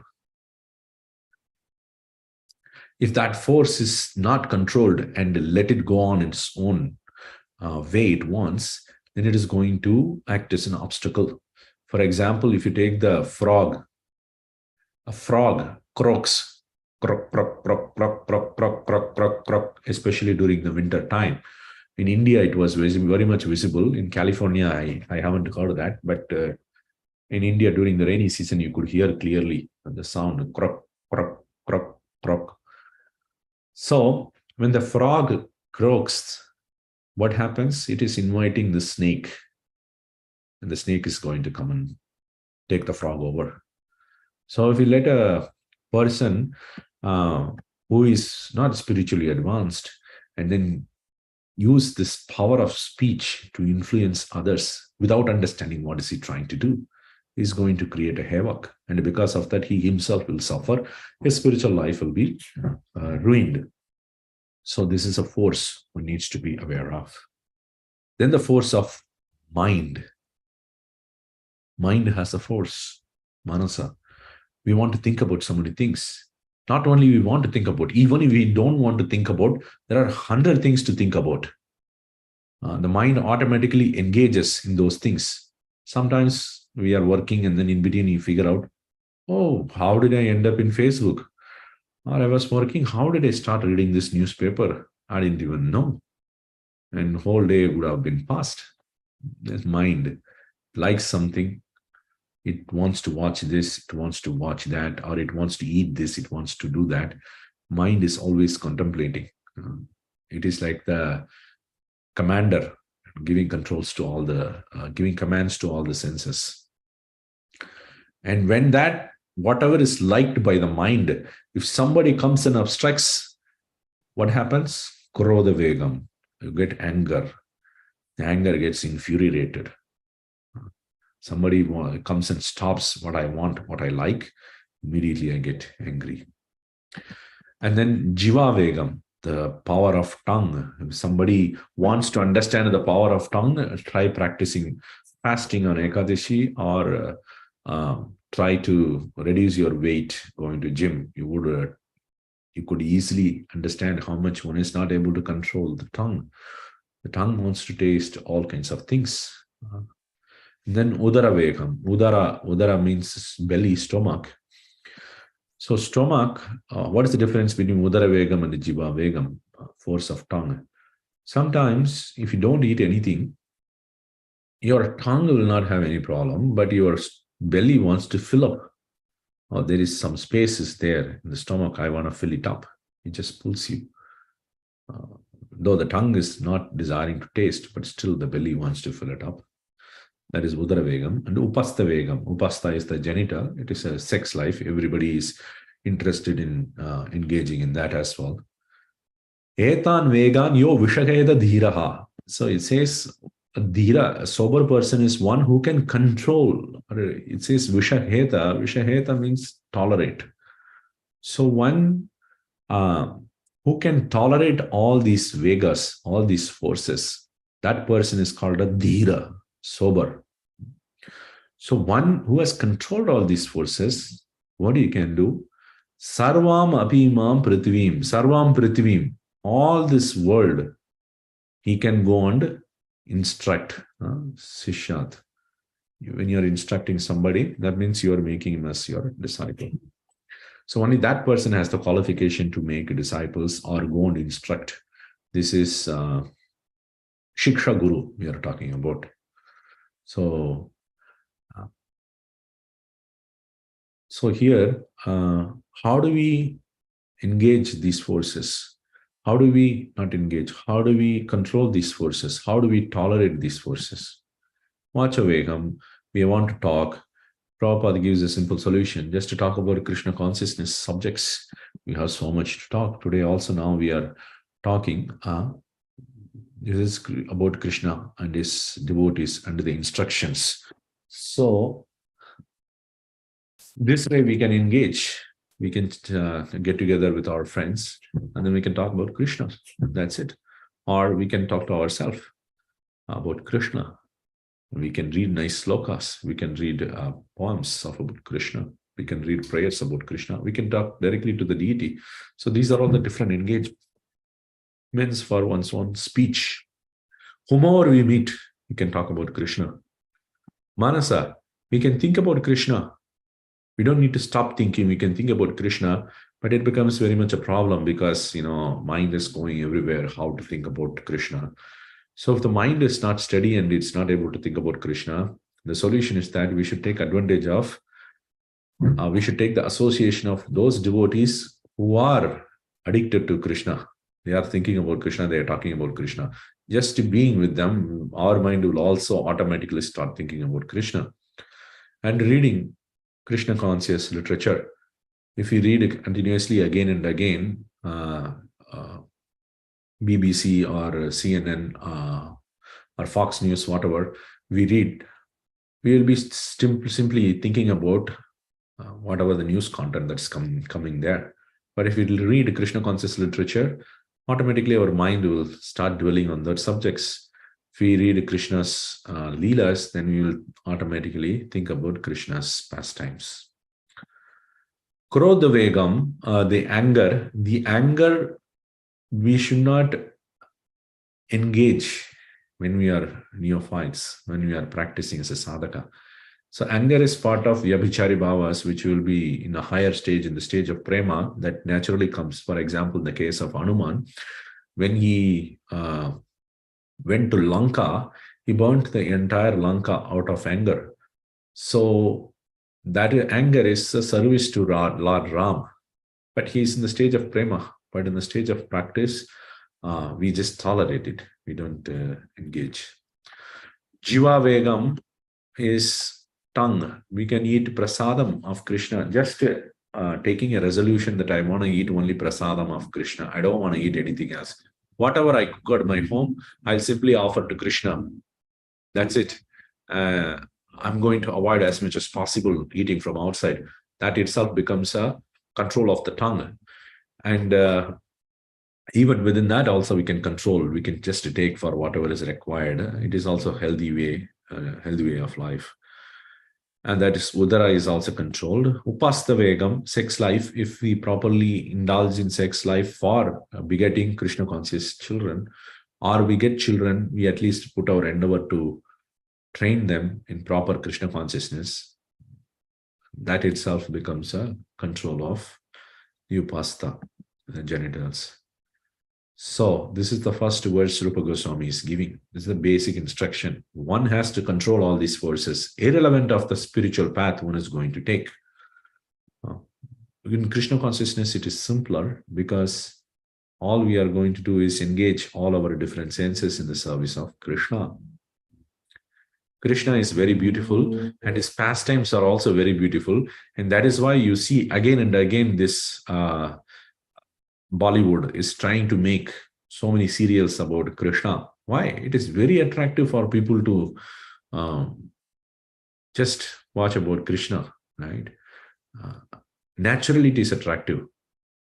If that force is not controlled and let it go on its own way it wants, then it is going to act as an obstacle. For example, if you take the frog, a frog croaks, croak, croak, croak, croak, croak, croak, croak, croak, croak, especially during the winter time. In India, it was very much visible. In California, I haven't heard of that, but in India, during the rainy season, you could hear clearly the sound, croak, croak, croak, croak. So when the frog croaks, what happens? It is inviting the snake, and the snake is going to come and take the frog over. So if you let a person who is not spiritually advanced and then use this power of speech to influence others without understanding what is he trying to do, is going to create a havoc. And because of that, he himself will suffer. His spiritual life will be ruined. So this is a force one needs to be aware of. Then the force of mind. Mind has a force, manasa. We want to think about so many things. Not only we want to think about, even if we don't want to think about, there are 100 things to think about. The mind automatically engages in those things. Sometimes we are working and then in between you figure out, oh, how did I end up in Facebook? Or I was working, how did I start reading this newspaper? I didn't even know. And the whole day would have been passed. This mind likes something. It wants to watch this, it wants to watch that, or it wants to eat this, it wants to do that. Mind is always contemplating. It is like the commander giving controls to all the, giving commands to all the senses. And when that, whatever is liked by the mind, if somebody comes and obstructs, what happens? Krodha vegam. You get anger. The anger gets infuriated. Somebody comes and stops what I want, what I like, immediately I get angry. And then jiva vegam, the power of tongue. If somebody wants to understand the power of tongue, try practicing fasting on Ekadashi, or try to reduce your weight going to gym. You could easily understand how much one is not able to control the tongue. The tongue wants to taste all kinds of things. Then udara vegam. Udara means belly, stomach. So stomach, what is the difference between udara vegam and the jiva vegam, force of tongue? Sometimes if you don't eat anything, your tongue will not have any problem, but your belly wants to fill up. Or there is some spaces there in the stomach, I want to fill it up. It just pulls you. Though the tongue is not desiring to taste, but still the belly wants to fill it up. That is udara vegam. And upasta vegam. Upasta is the genital. It is a sex life. Everybody is interested in engaging in that as well. Etan vegan yo vishakeda dhiraha. So it says a dhira, a sober person, is one who can control. It says vishaheta. Vishaheta means tolerate. So one who can tolerate all these vegas, all these forces, that person is called a dhira, sober. So one who has controlled all these forces, what he can do? Sarvam apimam prithvim, sarvam prithvim, all this world, he can go and instruct. Sishyat. When you're instructing somebody, that means you're making him as your disciple. So only that person has the qualification to make disciples or go and instruct. This is Shiksha Guru we are talking about. So here, how do we engage these forces? How do we not engage? How do we control these forces? How do we tolerate these forces? Vacha vegam, we want to talk. Prabhupada gives a simple solution, just to talk about Krishna consciousness subjects. We have so much to talk. Today also now we are talking, this is about Krishna and his devotees and the instructions. So this way we can engage. We can get together with our friends and then we can talk about Krishna. That's it. Or we can talk to ourselves about Krishna. We can read nice slokas. We can read poems about Krishna. We can read prayers about Krishna. We can talk directly to the deity. So these are all the different engagements for one's own speech. Whomever we meet, we can talk about Krishna. Manasa, we can think about Krishna. We don't need to stop thinking. We can think about Krishna, but it becomes very much a problem because, mind is going everywhere, how to think about Krishna. So if the mind is not steady and it's not able to think about Krishna, the solution is that we should take advantage of, we should take the association of those devotees who are addicted to Krishna. They are thinking about Krishna, they are talking about Krishna. Just being with them, our mind will also automatically start thinking about Krishna. And reading Krishna conscious literature, if we read it continuously again and again, BBC or CNN or Fox News, whatever we read, we will be simply thinking about whatever the news content that's coming there. But if we read Krishna conscious literature, automatically our mind will start dwelling on those subjects. If we read Krishna's Leelas, then we will automatically think about Krishna's pastimes. Krodha Vegam, the anger, we should not engage when we are neophytes, when we are practicing as a sadhaka. So anger is part of Vyabhichari Bhavas, which will be in a higher stage, in the stage of prema, that naturally comes. For example, in the case of Hanuman, when he went to Lanka, he burnt the entire Lanka out of anger. So that anger is a service to Lord Ram. But he's in the stage of prema. But in the stage of practice, we just tolerate it. We don't engage. Jiva Vegam is tongue. We can eat prasadam of Krishna. Just taking a resolution that I want to eat only prasadam of Krishna. I don't want to eat anything else. Whatever I cook at my home, I'll simply offer to Krishna. That's it. I'm going to avoid as much as possible eating from outside. That itself becomes a control of the tongue. And even within that also we can control. We can just take for whatever is required. It is also a healthy way of life. And that is Udara is also controlled. Upastha Vegam, sex life. If we properly indulge in sex life for begetting Krishna conscious children, or we get children, we at least put our endeavor to train them in proper Krishna consciousness. That itself becomes a control of the upastha, the genitals. So this is the first verse Rupa Goswami is giving. This is the basic instruction. One has to control all these forces, irrelevant of the spiritual path one is going to take. In Krishna consciousness, it is simpler because all we are going to do is engage all our different senses in the service of Krishna. Krishna is very beautiful and his pastimes are also very beautiful. And that is why you see again and again this Bollywood is trying to make so many serials about Krishna. Why? It is very attractive for people to just watch about Krishna, right? Naturally, it is attractive.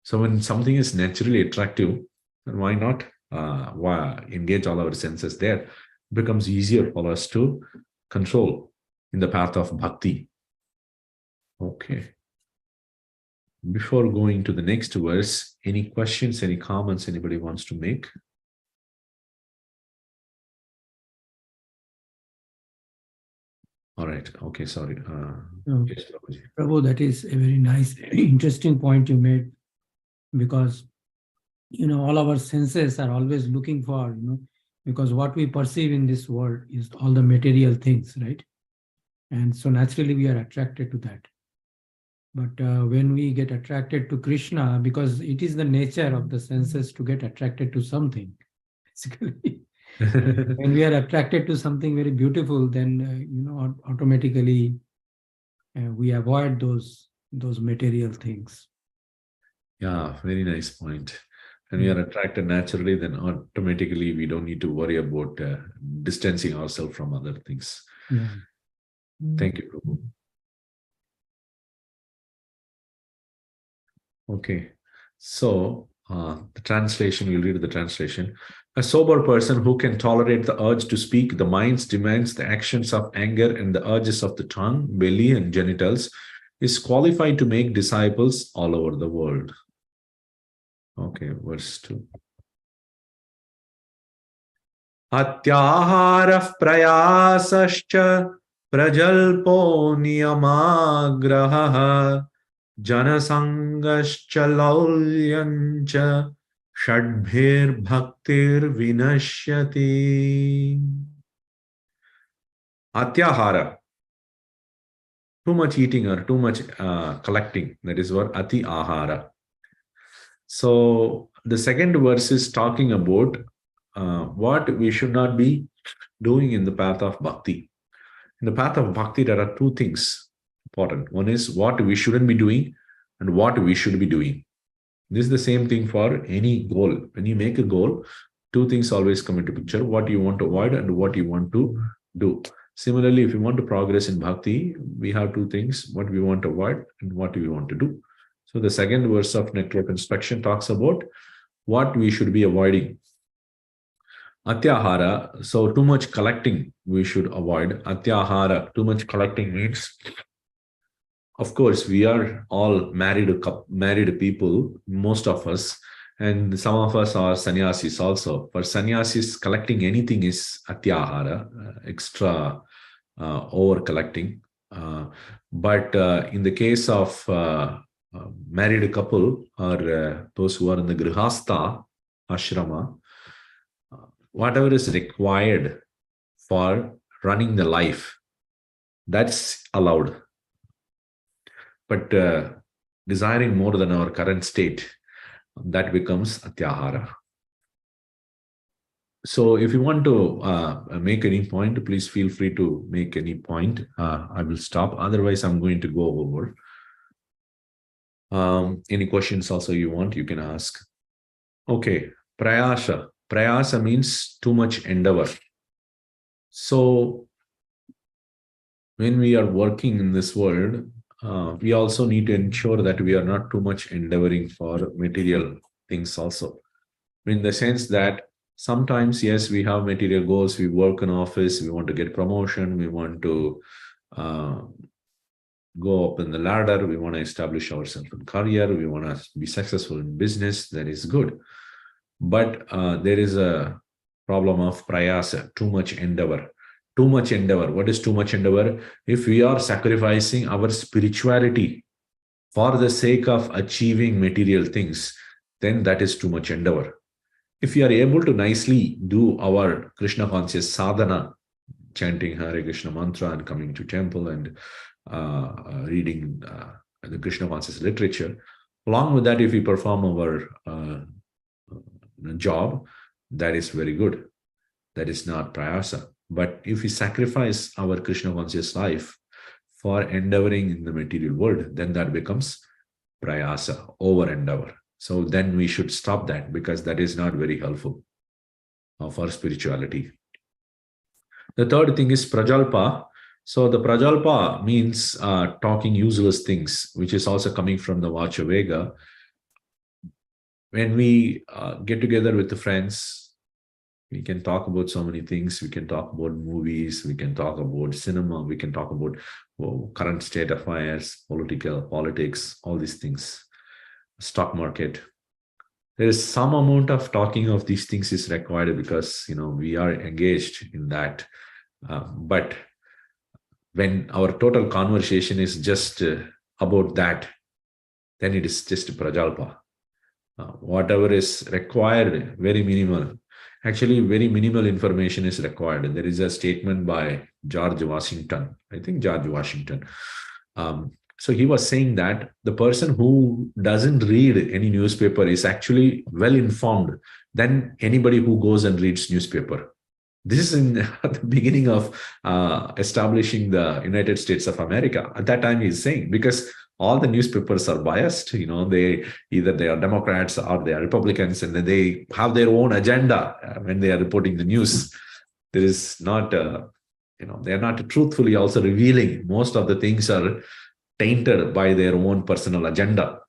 So when something is naturally attractive, then why not engage all our senses there? It becomes easier for us to control in the path of bhakti. Okay. Before going to the next verse, any questions, any comments anybody wants to make? All right. Okay. Sorry. Yes, Prabhuji. Prabhu, that is a very nice, interesting point you made, because, all our senses are always looking for, because what we perceive in this world is all the material things, right? And so naturally we are attracted to that. But when we get attracted to Krishna, because it is the nature of the senses to get attracted to something, basically. When we are attracted to something very beautiful, then automatically we avoid those material things. Yeah, very nice point. When we are attracted naturally, then automatically we don't need to worry about distancing ourselves from other things. Yeah. Thank you, Prabhu. Okay. So the translation, we'll read the translation. A sober person who can tolerate the urge to speak, the mind's demands, the actions of anger, and the urges of the tongue, belly, and genitals is qualified to make disciples all over the world. Okay, verse 2. Atyaharah prayasascha prajalpo niyamagrahah janasangascha laulyancha shadbhir bhaktir vinashyati. Atyahara, too much eating or too much collecting. That is what ati ahara. So the second verse is talking about what we should not be doing in the path of bhakti. In the path of bhakti, there are two things important. One is what we shouldn't be doing and what we should be doing. This is the same thing for any goal. When you make a goal, two things always come into picture: what you want to avoid and what you want to do. Similarly, if you want to progress in bhakti, we have two things: what we want to avoid and what we want to do. So the second verse of Nectar of Instruction talks about what we should be avoiding. Atyahara, so too much collecting we should avoid. Atyahara, too much collecting means, of course, we are all married people, most of us, and some of us are sannyasis also. For sannyasis, collecting anything is atyahara, extra over collecting. But in the case of married couple or those who are in the grihastha ashrama, whatever is required for running the life, that's allowed. But desiring more than our current state, that becomes atyahara. So if you want to make any point, please feel free to make any point. I will stop. Otherwise, I'm going to go over. Any questions also you want, you can ask. Okay, prayasa. Prayasa means too much endeavor. So when we are working in this world, we also need to ensure that we are not too much endeavoring for material things also. In the sense that sometimes, yes, we have material goals, we work in office, we want to get promotion, we want to go up in the ladder, we want to establish ourselves in career, we want to be successful in business, that is good. But there is a problem of prayasa, too much endeavor. Too much endeavor. What is too much endeavor? If we are sacrificing our spirituality for the sake of achieving material things, then that is too much endeavor. If we are able to nicely do our Krishna conscious sadhana, chanting Hare Krishna mantra and coming to temple and reading the Krishna conscious literature, along with that, if we perform our job, that is very good. That is not prayasa. But if we sacrifice our Krishna conscious life for endeavoring in the material world, then that becomes prayasa, over endeavor. So then we should stop that, because that is not very helpful for spirituality. The third thing is prajalpa. So the prajalpa means talking useless things, which is also coming from the Vacha Vega. When we get together with the friends, we can talk about so many things. We can talk about movies, we can talk about cinema, we can talk about current state affairs, politics, all these things, stock market. There is some amount of talking of these things is required because, we are engaged in that. But when our total conversation is just about that, then it is just prajalpa. Whatever is required, very minimal. Actually, very minimal information is required. There is a statement by George Washington. I think George Washington. So he was saying that the person who doesn't read any newspaper is actually well informed than anybody who goes and reads newspaper. This is in the beginning of establishing the United States of America. At that time, he's saying, because all the newspapers are biased, they are Democrats or they are Republicans, and then they have their own agenda when they are reporting the news. There is not, they are not truthfully also revealing. Most of the things are tainted by their own personal agenda.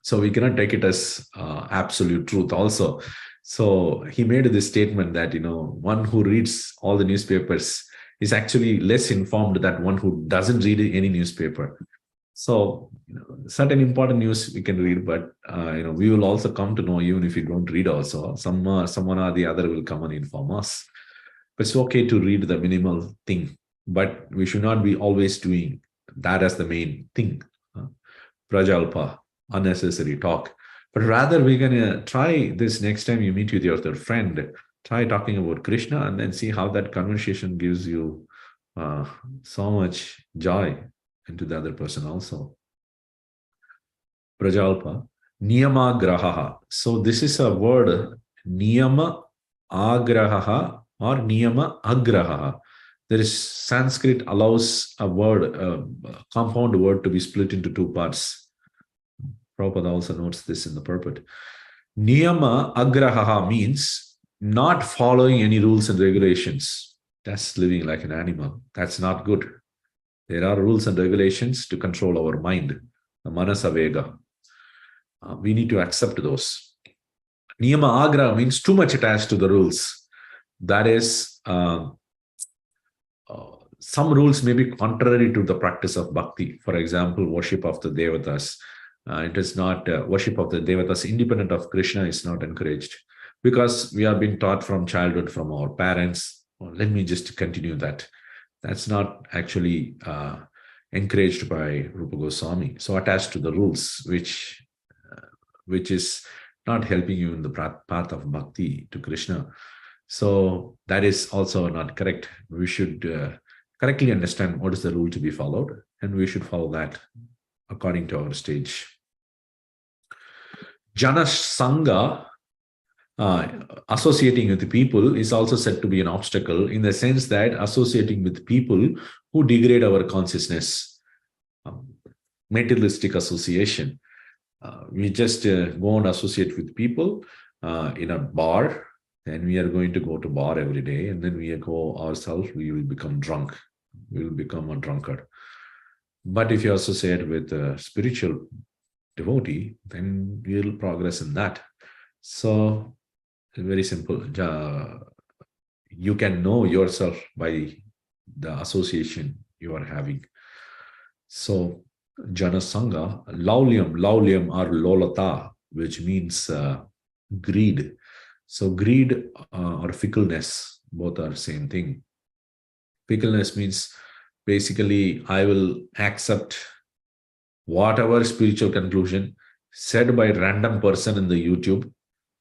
So we cannot take it as absolute truth also. So he made this statement that, one who reads all the newspapers is actually less informed than one who doesn't read any newspaper. So, certain important news we can read, but we will also come to know even if we don't read. Also, someone or the other will come and inform us. But it's okay to read the minimal thing, but we should not be always doing that as the main thing. Prajalpa, unnecessary talk. But rather, we're gonna try this next time you meet with your other friend. Try talking about Krishna and then see how that conversation gives you so much joy into the other person also. Prajalpa, niyama grahaha. So this is a word, niyama agrahaha or niyama agrahaha. There is Sanskrit allows a word, a compound word to be split into two parts. Prabhupada also notes this in the purport. Niyama agrahaha means not following any rules and regulations. That's living like an animal. That's not good. There are rules and regulations to control our mind, the manasavega. We need to accept those. Niyama agra means too much attached to the rules. That is, some rules may be contrary to the practice of bhakti. For example, worship of the devatas. It is not worship of the devatas independent of Krishna is not encouraged because we have been taught from childhood from our parents. Well, let me just continue that. That's not actually encouraged by Rupa Goswami. So attached to the rules, which is not helping you in the path of bhakti to Krishna. So that is also not correct. We should correctly understand what is the rule to be followed, and we should follow that according to our stage. Jana Sangha, associating with people, is also said to be an obstacle in the sense that associating with people who degrade our consciousness, materialistic association. We just go and associate with people in a bar, and we are going to go to bar every day, and then we go ourselves, we will become drunk. We will become a drunkard. But if you associate with a spiritual devotee, then we will progress in that. So, very simple. You can know yourself by the association you are having. So, Jana Sangha, Laulyam or Lolata, which means greed. So, greed or fickleness, both are same thing. Fickleness means basically I will accept whatever spiritual conclusion said by a random person in the YouTube.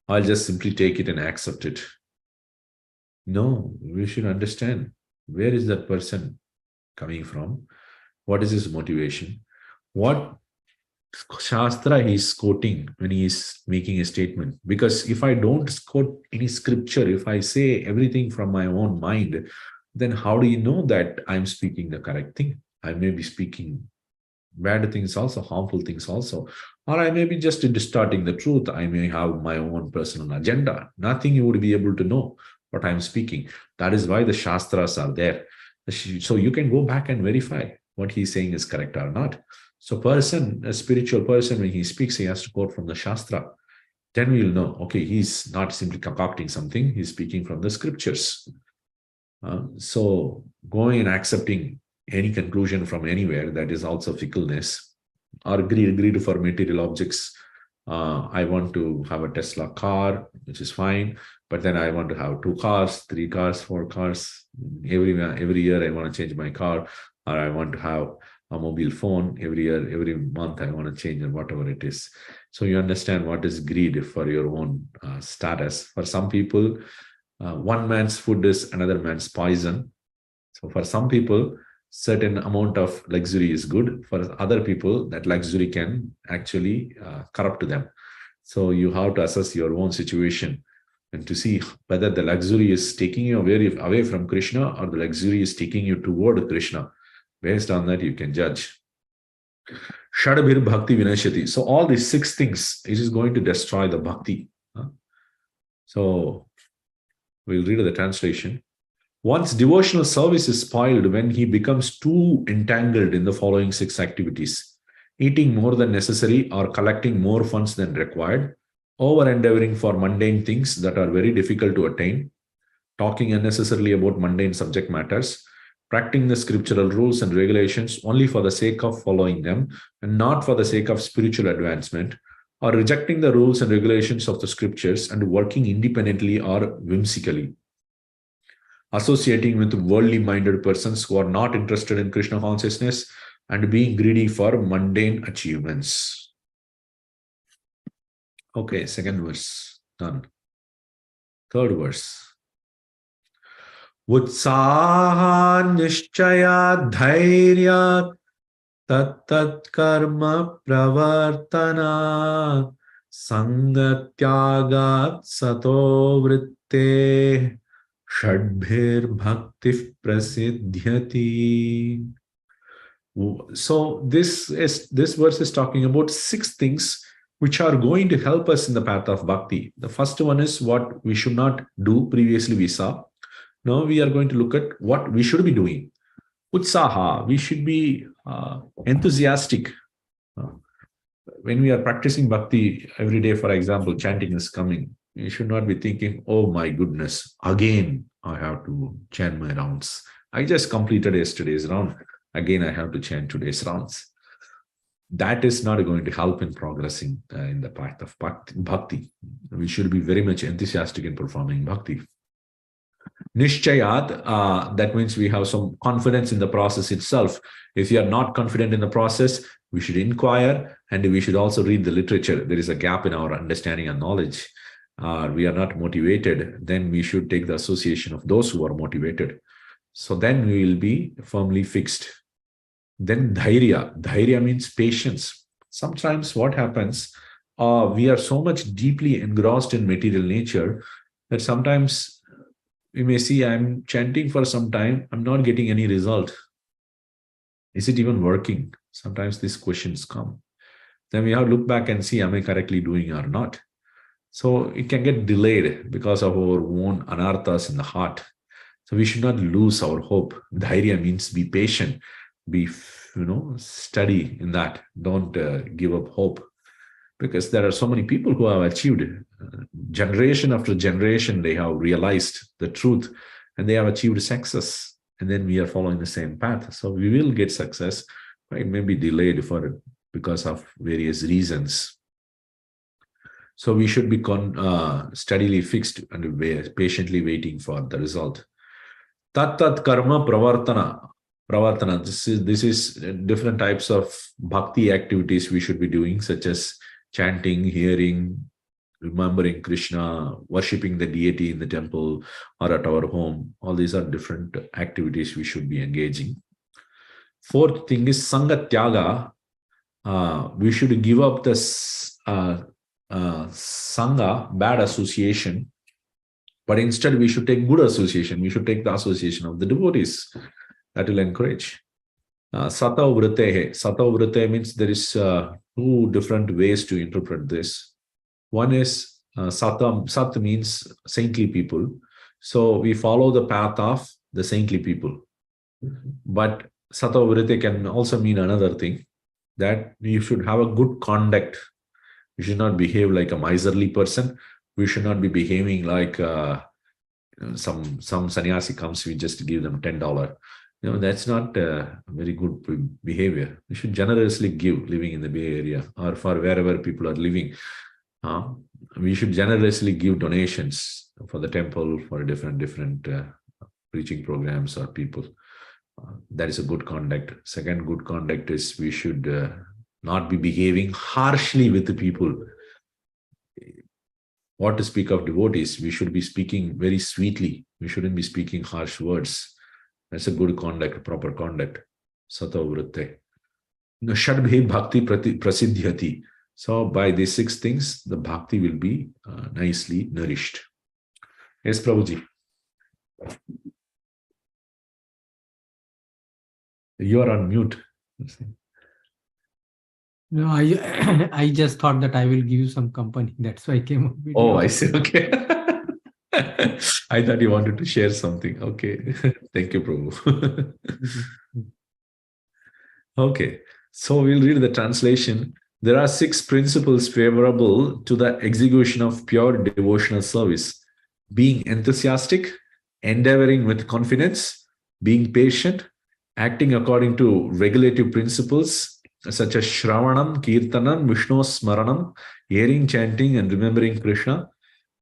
I'll just simply take it and accept it. No, we should understand where is that person coming from? What is his motivation? What Shastra he is quoting when he is making a statement? Because if I don't quote any scripture, if I say everything from my own mind, then how do you know that I'm speaking the correct thing? I may be speaking bad things also, harmful things also, or I may be just distorting the truth. I may have my own personal agenda. Nothing you would be able to know what I'm speaking. That is why the Shastras are there. So you can go back and verify what he's saying is correct or not. So a spiritual person, when he speaks, he has to quote from the Shastra. Then we'll know, okay, he's not simply concocting something, he's speaking from the scriptures. So going and accepting any conclusion from anywhere, that is also fickleness. Or greed for material objects. I want to have a Tesla car, which is fine, but then I want to have 2 cars, 3 cars, 4 cars. Every year I want to change my car, or I want to have a mobile phone every year, every month I want to change, and whatever it is. So you understand what is greed for your own status. For some people, one man's food is another man's poison. So for some people, certain amount of luxury is good. For other people, that luxury can actually corrupt them. So you have to assess your own situation and to see whether the luxury is taking you away from Krishna or the luxury is taking you toward Krishna. Based on that, you can judge. Shadabhir Bhakti Vinashati. So all these 6 things, it is going to destroy the bhakti. So we'll read the translation. One's devotional service is spoiled when he becomes too entangled in the following 6 activities. eating more than necessary or collecting more funds than required, over endeavoring for mundane things that are very difficult to attain, talking unnecessarily about mundane subject matters, practicing the scriptural rules and regulations only for the sake of following them and not for the sake of spiritual advancement, or rejecting the rules and regulations of the scriptures and working independently or whimsically, associating with worldly minded persons who are not interested in Krishna consciousness, and being greedy for mundane achievements. Okay, second verse, done. Third verse. Utsaha nishchaya dhairya tat karma pravartana sangatyagat sato vritte shadbhir bhakti prasidhyati. So this verse is talking about 6 things which are going to help us in the path of bhakti. The first one is what we should not do. Previously we saw. Now we are going to look at what we should be doing. Utsaha, we should be enthusiastic. When we are practicing bhakti every day, for example, chanting is coming. You should not be thinking, oh my goodness, again I have to chant my rounds. I just completed yesterday's round. Again, I have to chant today's rounds. That is not going to help in progressing in the path of bhakti. We should be very much enthusiastic in performing bhakti. Nishchayat, that means we have some confidence in the process itself. If you are not confident in the process, we should inquire and we should also read the literature. There is a gap in our understanding and knowledge. We are not motivated, then we should take the association of those who are motivated. So then we will be firmly fixed. Then dhairya. Dhairya means patience. Sometimes what happens, we are so much deeply engrossed in material nature that sometimes we may see I'm chanting for some time, I'm not getting any result. Is it even working? Sometimes these questions come. Then we have to look back and see, am I correctly doing or not? So it can get delayed because of our own anarthas in the heart. So we should not lose our hope. Dhairya means be patient, be steady in that. Don't give up hope, because there are so many people who have achieved generation after generation. They have realized the truth and they have achieved success, and then we are following the same path. So we will get success, but it may be delayed because of various reasons. So we should be steadily fixed and patiently waiting for the result. Tat karma pravartana. This is different types of bhakti activities we should be doing, such as chanting, hearing, remembering Krishna, worshipping the deity in the temple or at our home. All these are different activities we should be engaging. Fourth thing is Sangha Tyaga. We should give up this Sangha, bad association, but instead we should take good association. We should take the association of the devotees. That will encourage. Sata Vritehe. Sata Vritehe means there is 2 different ways to interpret this. One is Sata. Sat means saintly people. So we follow the path of the saintly people. But Sata Vritehe can also mean another thing, that you should have a good conduct. We should not behave like a miserly person. We should not be behaving like some sannyasi comes, we just give them $10. That's not very good behavior. We should generously give, living in the Bay Area or for wherever people are living. We should generously give donations for the temple, for different preaching programs or people. That is a good conduct. Second good conduct is we should not be behaving harshly with the people. What to speak of devotees, we should be speaking very sweetly. We shouldn't be speaking harsh words. That's a good conduct, proper conduct. Sata vritte. Shadbhi bhakti prasidhyati. So by these 6 things, the bhakti will be nicely nourished. Yes, Prabhuji. You are on mute. No, I just thought that I will give you some company. That's why I came up with Oh, I see. Okay. I thought you wanted to share something. Okay. Thank you, Prabhu. Okay. So we'll read the translation. There are 6 principles favorable to the execution of pure devotional service: being enthusiastic, endeavoring with confidence, being patient, acting according to regulative principles such as Shravanam, Kirtanam, Vishnu Smaranam, hearing, chanting, and remembering Krishna,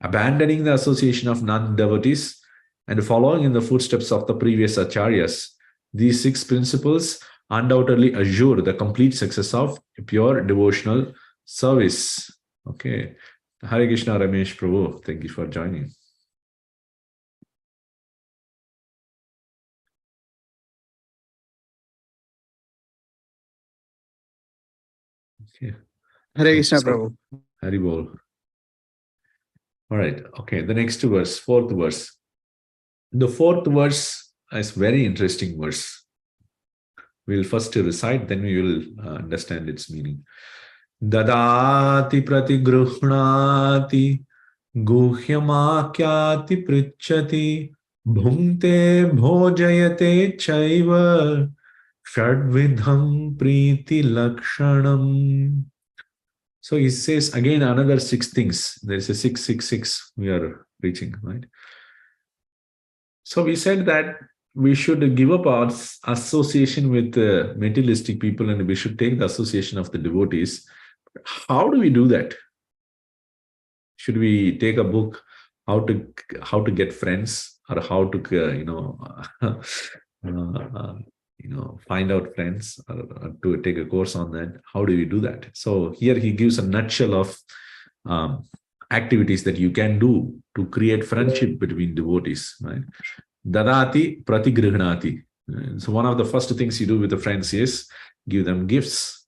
abandoning the association of non-devotees, and following in the footsteps of the previous acharyas. These 6 principles undoubtedly assure the complete success of pure devotional service. Okay. Hare Krishna, Ramesh Prabhu. Thank you for joining. Okay. Hare Krishna, Prabhu. Hari Bol. All right. Okay. The next verse, 4th verse. The 4th verse is very interesting verse. We'll first recite, then we will understand its meaning. Dadati pratigruhnati guhyamakyati pritchati bhunte bhojayate chaiva shadvidham priti lakshanam. So he says again another 6 things. There is a 666 we are reaching, right? So we said that we should give up our association with materialistic people and we should take the association of the devotees. How do we do that? Should we take a book, how to get friends, or how to find out friends, or to take a course on that? How do we do that? So here he gives a nutshell of activities that you can do to create friendship between devotees, right? Dadati pratigrihnati. So one of the first things you do with the friends is give them gifts.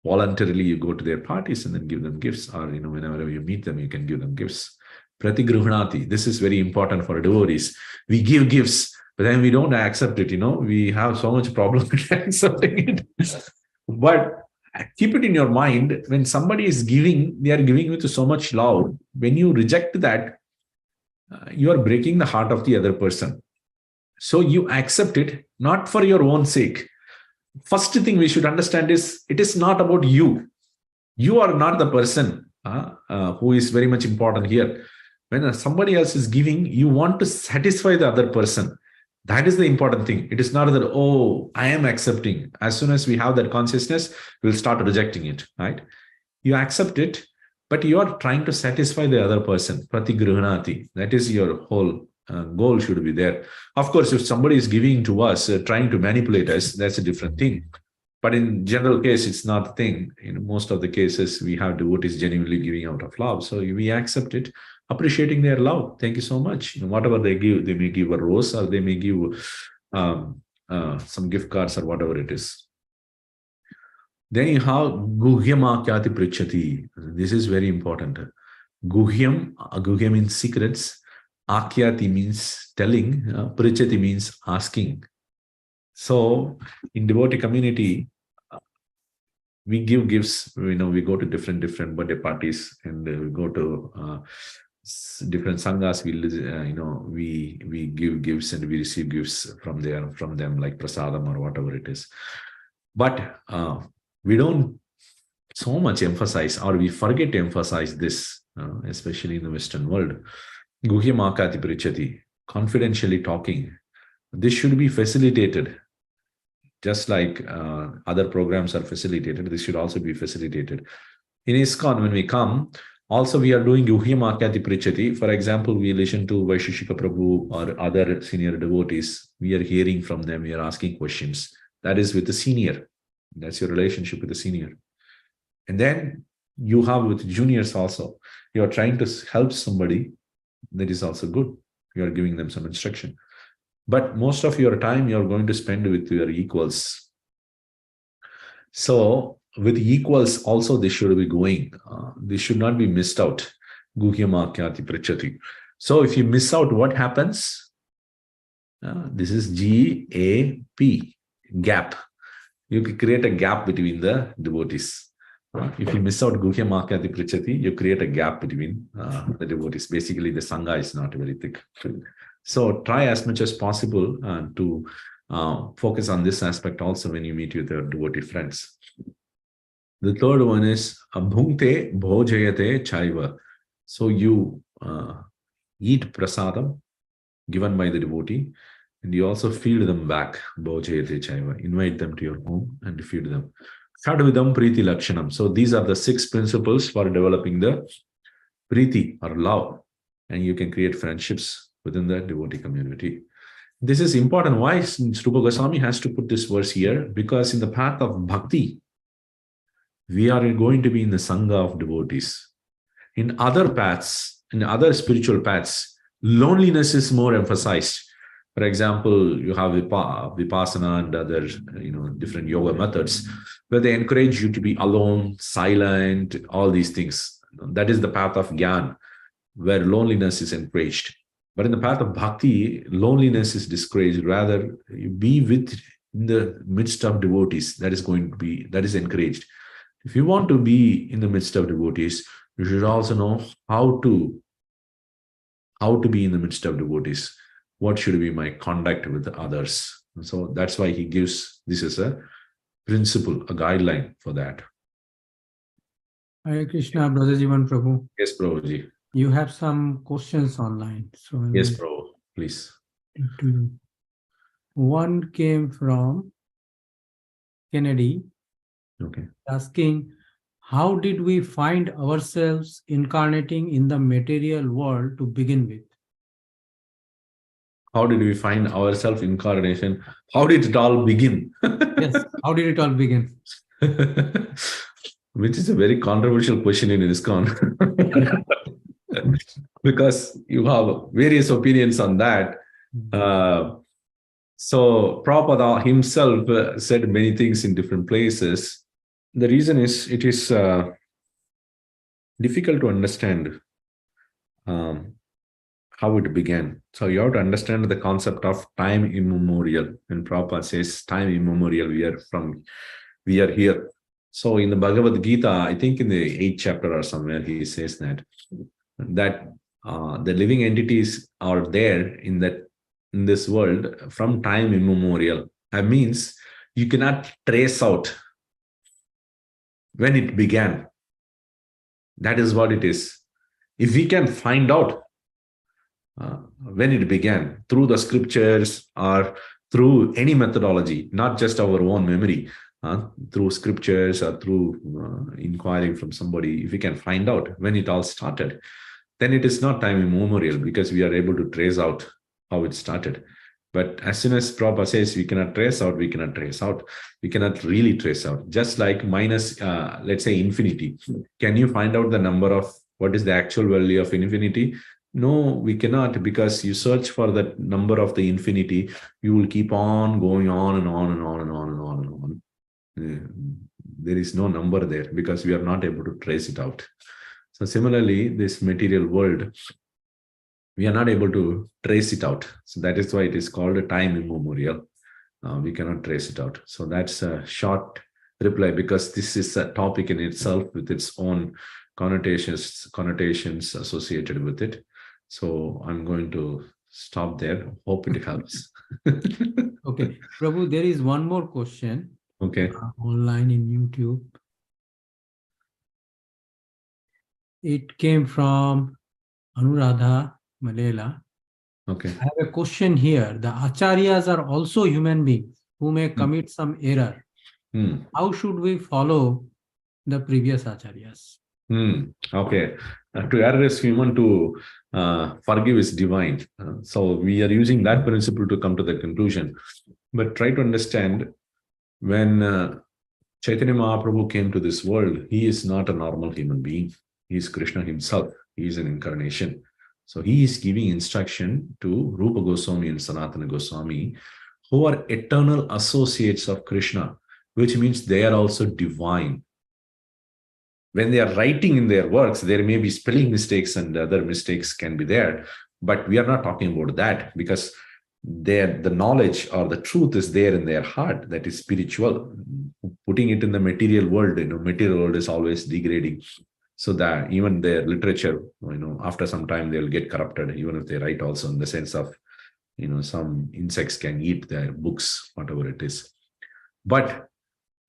Voluntarily, you go to their parties and then give them gifts, or whenever you meet them, you can give them gifts. Pratigrihnati. This is very important for devotees. We give gifts, but then we don't accept it. We have so much problem with accepting it. But keep it in your mind, when somebody is giving, they are giving with so much love. When you reject that, you are breaking the heart of the other person. So you accept it, not for your own sake. First thing we should understand is, it is not about you. You are not the person who is very much important here. When somebody else is giving, you want to satisfy the other person. That is the important thing. It is not that, oh, I am accepting. As soon as we have that consciousness, we'll start rejecting it, right? You accept it, but you are trying to satisfy the other person. Pratigrihnati. That is your whole goal should be there. Of course, if somebody is giving to us, trying to manipulate us, that's a different thing. But in general case, it's not a thing. In most of the cases, we have devotees genuinely giving out of love. So we accept it, appreciating their love. Thank you so much. Whatever they give, they may give a rose, or they may give some gift cards, or whatever it is. Then you have guhyam akyati prichati. This is very important. Guhyam means secrets. Akyati means telling. Prichati means asking. So in devotee community, we give gifts. We go to different birthday parties, and we go to different sanghas. We give gifts and we receive gifts from them, like prasadam or whatever it is. But we don't so much emphasize, or we forget to emphasize this, especially in the Western world. Guhyam akyati prichati, confidentially talking. This should be facilitated. Just like other programs are facilitated, this should also be facilitated. In ISKCON, when we come, also we are doing Guhyam akyati prichati. For example, we listen to Vaisheshika Prabhu or other senior devotees. We are hearing from them. We are asking questions. That is with the senior. That's your relationship with the senior. And then you have with juniors also. You are trying to help somebody. That is also good. You are giving them some instruction. But most of your time you are going to spend with your equals. So with equals also, this should be going. This should not be missed out. Guhyam akyati prichati. So if you miss out, what happens? This is G-A-P, gap. You can create a gap between the devotees. If you miss out Guhyam akyati prichati, you create a gap between the devotees. Basically, the sangha is not very thick. So try as much as possible to focus on this aspect also when you meet with your devotee friends. The third one is bhungte bhojayate chaiva. So you eat prasadam given by the devotee, and you also feed them back. Bhojayate chaiva. Invite them to your home and feed them. Shadvidam priti lakshanam. So these are the 6 principles for developing the priti or love, and you can create friendships within the devotee community. This is important. Why Rupa Goswami has to put this verse here? Because in the path of bhakti, we are going to be in the sangha of devotees. In other paths, in other spiritual paths, loneliness is more emphasized. For example, you have vipassana and other, different yoga methods where they encourage you to be alone, silent, all these things. That is the path of jnana, where loneliness is encouraged. But in the path of bhakti, loneliness is discouraged. Rather, you be in the midst of devotees. That is encouraged. If you want to be in the midst of devotees, you should also know how to be in the midst of devotees. What should be my conduct with others? So that's why he gives this as a principle, a guideline for that. Hare Krishna, Brother Jivan Prabhu. Yes, Prabhuji. You have some questions online. So yes, Prabhu, please. One came from Kennedy. Okay. Asking, how did we find ourselves incarnating in the material world to begin with? How did we find ourselves incarnation? How did it all begin? Yes, how did it all begin? Which is a very controversial question in ISKCON. Because you have various opinions on that. So Prabhupada himself said many things in different places. The reason is it is difficult to understand how it began. So you have to understand the concept of time immemorial. When Prabhupada says time immemorial, we are here. So in the Bhagavad Gita, I think in the 8th chapter or somewhere, he says that the living entities are there in this world from time immemorial. That means you cannot trace out when it began. That is what it is. If we can find out when it began through the scriptures or through any methodology, not just our own memory, through scriptures or through inquiring from somebody, if we can find out when it all started, then it is not time immemorial, because we are able to trace out how it started. But as soon as Prabhupada says we cannot trace out, we cannot trace out. We cannot really trace out. Just like minus, let's say, infinity. Can you find out the number of what is the actual value of infinity? No, we cannot, because you search for the number of the infinity, you will keep on going on and on and on and on and on and on. There is no number there because we are not able to trace it out. So similarly, this material world, we are not able to trace it out. So that is why it is called a time immemorial. We cannot trace it out. So that's a short reply, because this is a topic in itself with its own connotations associated with it. So I'm going to stop there. Hope it helps. Okay. Prabhu, there is one more question. Okay. Online in YouTube. It came from Anuradha Malela. Okay. I have a question here. The acharyas are also human beings who may commit some error. How should we follow the previous acharyas? Okay. To err is human, to forgive is divine. So we are using that principle to come to the conclusion. But try to understand, when Chaitanya Mahaprabhu came to this world, he is not a normal human being. He is Krishna himself. He is an incarnation. So he is giving instruction to Rupa Goswami and Sanatana Goswami, who are eternal associates of Krishna, which means they are also divine. When they are writing in their works, there may be spelling mistakes and other mistakes can be there, but we are not talking about that, because the knowledge or the truth is there in their heart, that is spiritual. Putting it in the material world, material world is always degrading. So that even their literature, after some time they'll get corrupted, even if they write also in the sense of, some insects can eat their books, whatever it is. But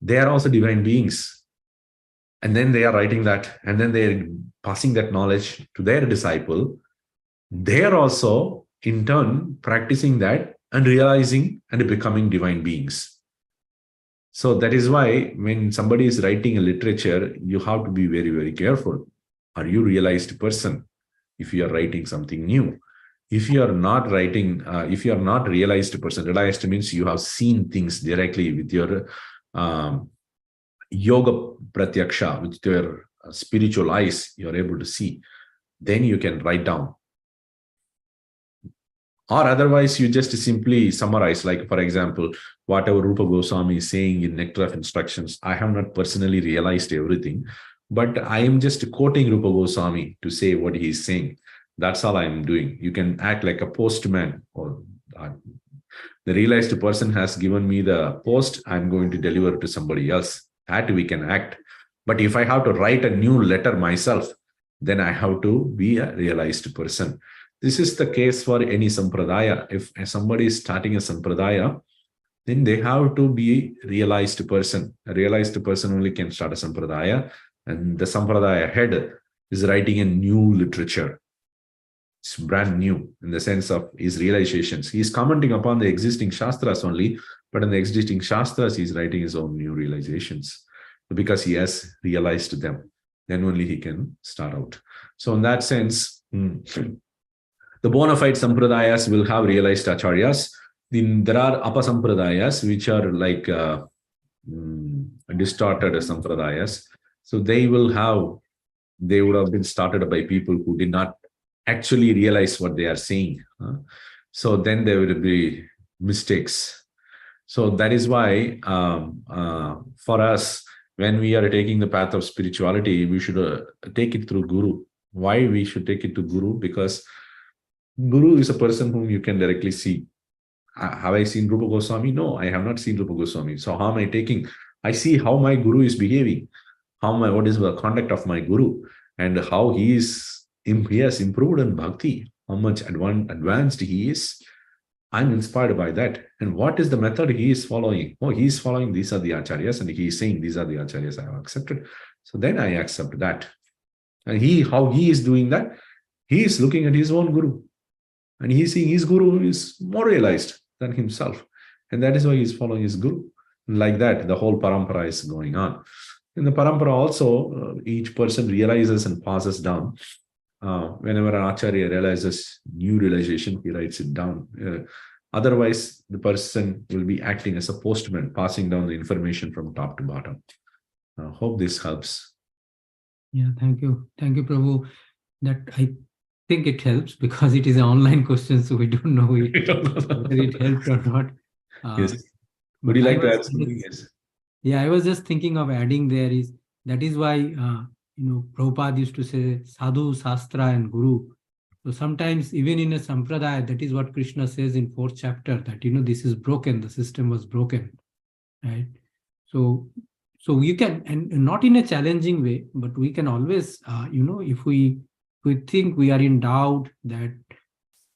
they are also divine beings. And then they are writing that, and then they're passing that knowledge to their disciple. They are also, in turn, practicing that and realizing and becoming divine beings. So that is why when somebody is writing a literature, you have to be very, very careful. Are you a realized person if you are writing something new? If you are not writing, if you are not realized person, realized means you have seen things directly with your yoga pratyaksha, with your spiritual eyes, you are able to see. Then you can write down. Or otherwise, you just simply summarize, like, for example, whatever Rupa Goswami is saying in Nectar of Instructions. I have not personally realized everything, but I am just quoting Rupa Goswami to say what he is saying. That's all I am doing. You can act like a postman, or the realized person has given me the post, I'm going to deliver it to somebody else. That we can act. But if I have to write a new letter myself, then I have to be a realized person. This is the case for any sampradaya. If somebody is starting a sampradaya, then they have to be a realized person. A realized person only can start a sampradaya, and the sampradaya head is writing a new literature. It's brand new in the sense of his realizations. He's commenting upon the existing shastras only, but in the existing shastras, he's writing his own new realizations because he has realized them. Then only he can start out. So in that sense, the bona fide sampradayas will have realized acharyas. Then there are apasampradayas, which are like distorted sampradayas. So they would have been started by people who did not actually realize what they are saying. So then there will be mistakes. So that is why for us, when we are taking the path of spirituality, we should take it through Guru. Why we should take it to Guru? Because Guru is a person whom you can directly see. Have I seen Rupa Goswami? No, I have not seen Rupa Goswami. So how am I taking? I see how my Guru is behaving, what is the conduct of my Guru, and how he has improved in bhakti, how much advanced he is. I'm inspired by that. And what is the method he is following? Oh, he is following, these are the acharyas, and he is saying these are the acharyas I have accepted. So then I accept that. And how he is doing that, he is looking at his own Guru. And he is seeing his Guru is more realized than himself. And that is why he is following his Guru. And like that, the whole parampara is going on. In the parampara also, each person realizes and passes down. Whenever an acharya realizes new realization, he writes it down. Otherwise, the person will be acting as a postman, passing down the information from top to bottom. Hope this helps. Yeah, thank you. Thank you, Prabhu. That I think it helps because it is an online question, so we don't know whether it helped or not. Yes. Would you like to add something? Yes. Yeah, I was just thinking of adding there that is why Prabhupada used to say sadhu, shastra, and guru. So sometimes even in a sampradaya, that is what Krishna says in 4th chapter, that this is broken, the system was broken, right? So you can, and not in a challenging way, but we can always, if we think we are in doubt that,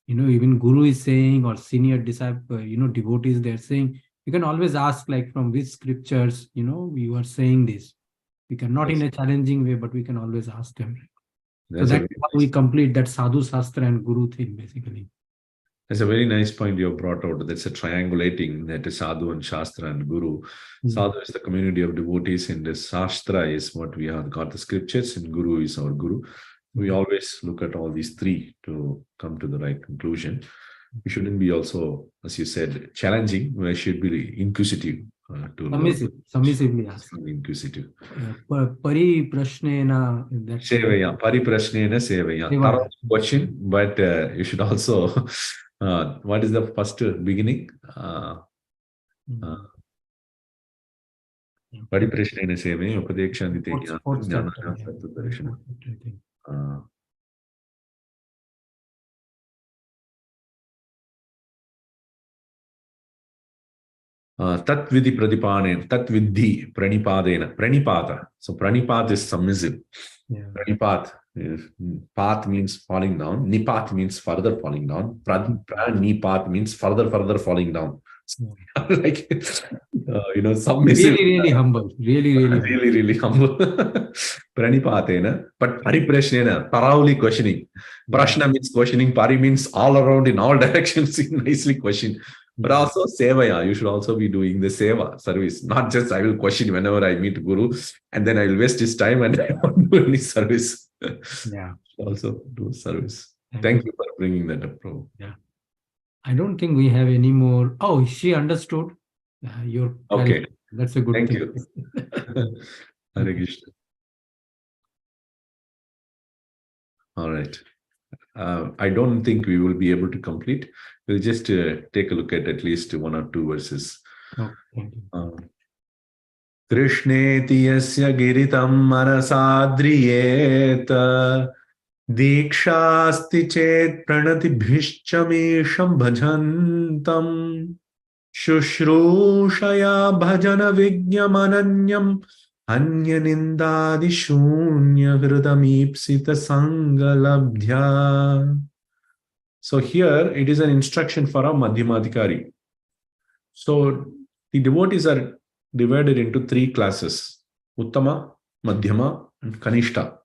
even Guru is saying, or senior disciple, devotees, they're saying, you can always ask, like, from which scriptures, you are saying this. We can, not in a challenging way, but we can always ask them. So that's how we complete that sadhu, shastra, and guru thing, basically. That's a very nice point you have brought out. That's a triangulating, that is sadhu and shastra and guru. Sadhu is the community of devotees, and the shastra is what we have got the scriptures, and guru is our guru. We always look at all these three to come to the right conclusion. We shouldn't be also, as you said, challenging. We should be inquisitive. Submissively ask. Inquisitive. Pariprashnena. Pariprashnena sevaya. Question, but you should also, what is the first beginning? Pariprashnena sevaya, upadekshanite jnana. Tat vidhi pradipane, tat vidhi pranipadena, pranipata. So pranipat is submissive. Pranipat Path means falling down. Nipat means further falling down. Nipat means further falling down. Like, submissive. Really humble. Really humble. Really humble. Pranipatena, but pariprashnena, thoroughly questioning. Prashna means questioning, pari means all around in all directions, nicely question. But also sevaya, you should also be doing the seva service, not just I will question whenever I meet Guru and then I will waste his time and I won't do any service. Yeah. Also do service. Thank you for bringing that up, Prabhu. Yeah. I don't think we have any more. Oh, she understood. Your Okay. That's a good Thank thing. you. Hare Krishna. All right. I don't think we will be able to complete. We'll just take a look at least one or two verses. Oh, thank you. Krishneti yasya giritam manasadriyet dikshasti chet pranatibhishchamesham bhajantam Shushrushaya bhajana vigyamananyam anya nindadi shunya hridamipsita sangalabdhya. So here it is an instruction for a Madhyamadhikari. So the devotees are divided into three classes: Uttama, Madhyama, and Kanishta.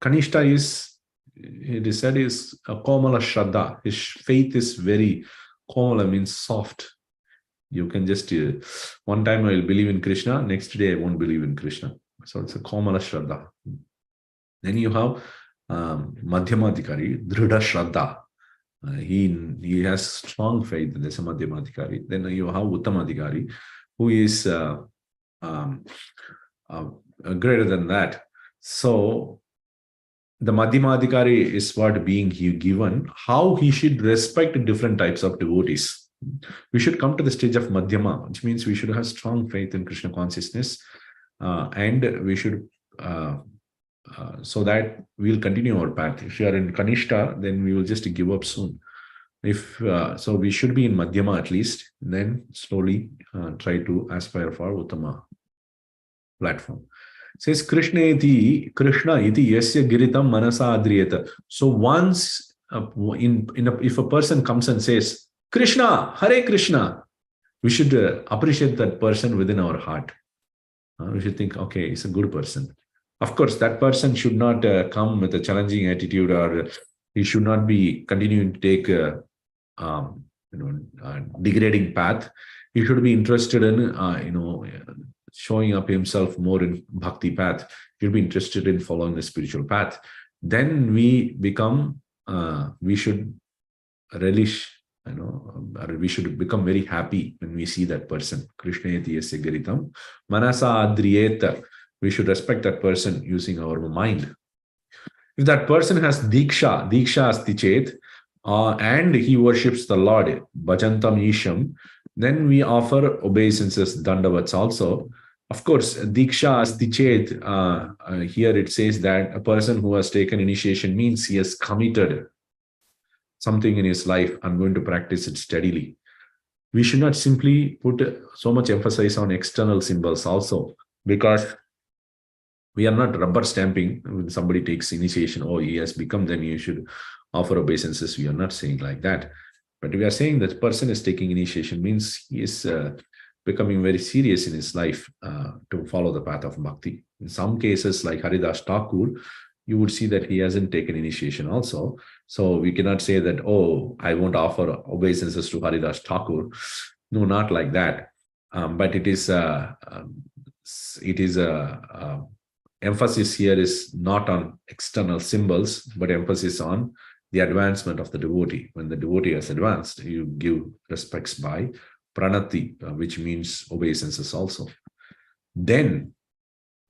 Kanishta is, it is said, is a Komala Shraddha. His faith is very Komala, means soft. You can just, one time I will believe in Krishna, next day I won't believe in Krishna. So it's a Komala Shraddha. Then you have Madhyamadhikari, Dhrida Shraddha. He has strong faith in this Madhyamadhikari. Then you have Uttamadhikari, who is greater than that. So the Madhyamadhikari is what being given, how he should respect different types of devotees. We should come to the stage of Madhyama, which means we should have strong faith in Krishna consciousness, and we should, so that we'll continue our path. If you are in Kanishta, then we will just give up soon. If so, we should be in Madhyama at least, then slowly try to aspire for Uttama platform. It says Krishna iti yasya giritam manasa adriyata. So once if a person comes and says, Krishna, Hare Krishna, we should appreciate that person within our heart. We should think, okay, he's a good person. Of course, that person should not come with a challenging attitude, or he should not be continuing to take degrading path. He should be interested in showing up himself more in bhakti path. He should be interested in following the spiritual path. Then we become, we should relish. We should become very happy when we see that person. Krishna eti yasya giritam manasa adriyeta. We should respect that person using our mind. If that person has diksha asti chet, and he worships the Lord, bhajantam isham, then we offer obeisances, dandavats also. Of course, diksha asti chet, here it says that a person who has taken initiation means he has committed something in his life. I'm going to practice it steadily. We should not simply put so much emphasis on external symbols also, because we are not rubber stamping. When somebody takes initiation, oh, he has become, then you should offer obeisances. We are not saying like that. But we are saying that person is taking initiation means he is becoming very serious in his life to follow the path of bhakti. In some cases, like Haridas Thakur, you would see that he hasn't taken initiation also. So we cannot say that, oh, I won't offer obeisances to Haridas Thakur. No, not like that. But it is emphasis here is not on external symbols, but emphasis on the advancement of the devotee. When the devotee has advanced, you give respects by pranati, which means obeisances also. Then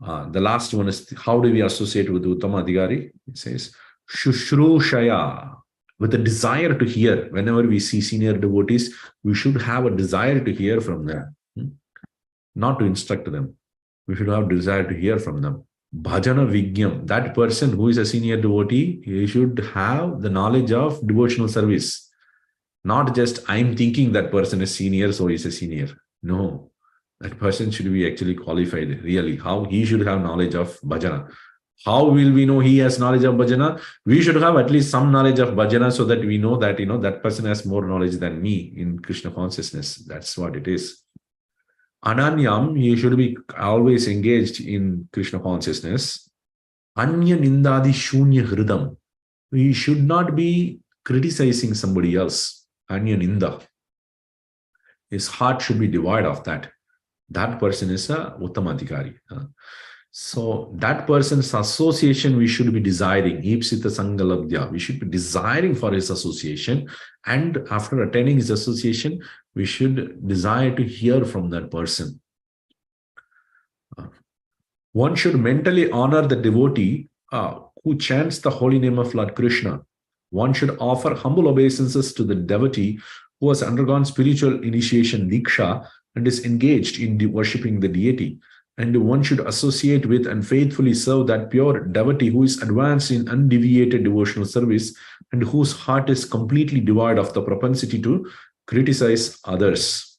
the last one is, how do we associate with Uttama Adhikari? It says, Shushrushaya, with a desire to hear. Whenever we see senior devotees, we should have a desire to hear from them, not to instruct them. We should have a desire to hear from them. Bhajana Vigyam, that person who is a senior devotee, he should have the knowledge of devotional service. Not just, I'm thinking that person is senior, so he's a senior. No. That person should be actually qualified, really, how he should have knowledge of bhajana. How will we know he has knowledge of bhajana? We should have at least some knowledge of bhajana so that we know that, that person has more knowledge than me in Krishna consciousness. That's what it is. Ananyam, he should be always engaged in Krishna consciousness. Anya nindadi shunya hridam. We should not be criticizing somebody else. Anya ninda. His heart should be devoid of that. That person is a uttamadhikari. So that person's association we should be desiring. Ipsita sangalabdya. We should be desiring for his association. And after attaining his association, we should desire to hear from that person. One should mentally honor the devotee who chants the holy name of Lord Krishna. One should offer humble obeisances to the devotee who has undergone spiritual initiation, diksha, and is engaged in worshipping the deity. And one should associate with and faithfully serve that pure devotee who is advanced in undeviated devotional service and whose heart is completely devoid of the propensity to criticize others.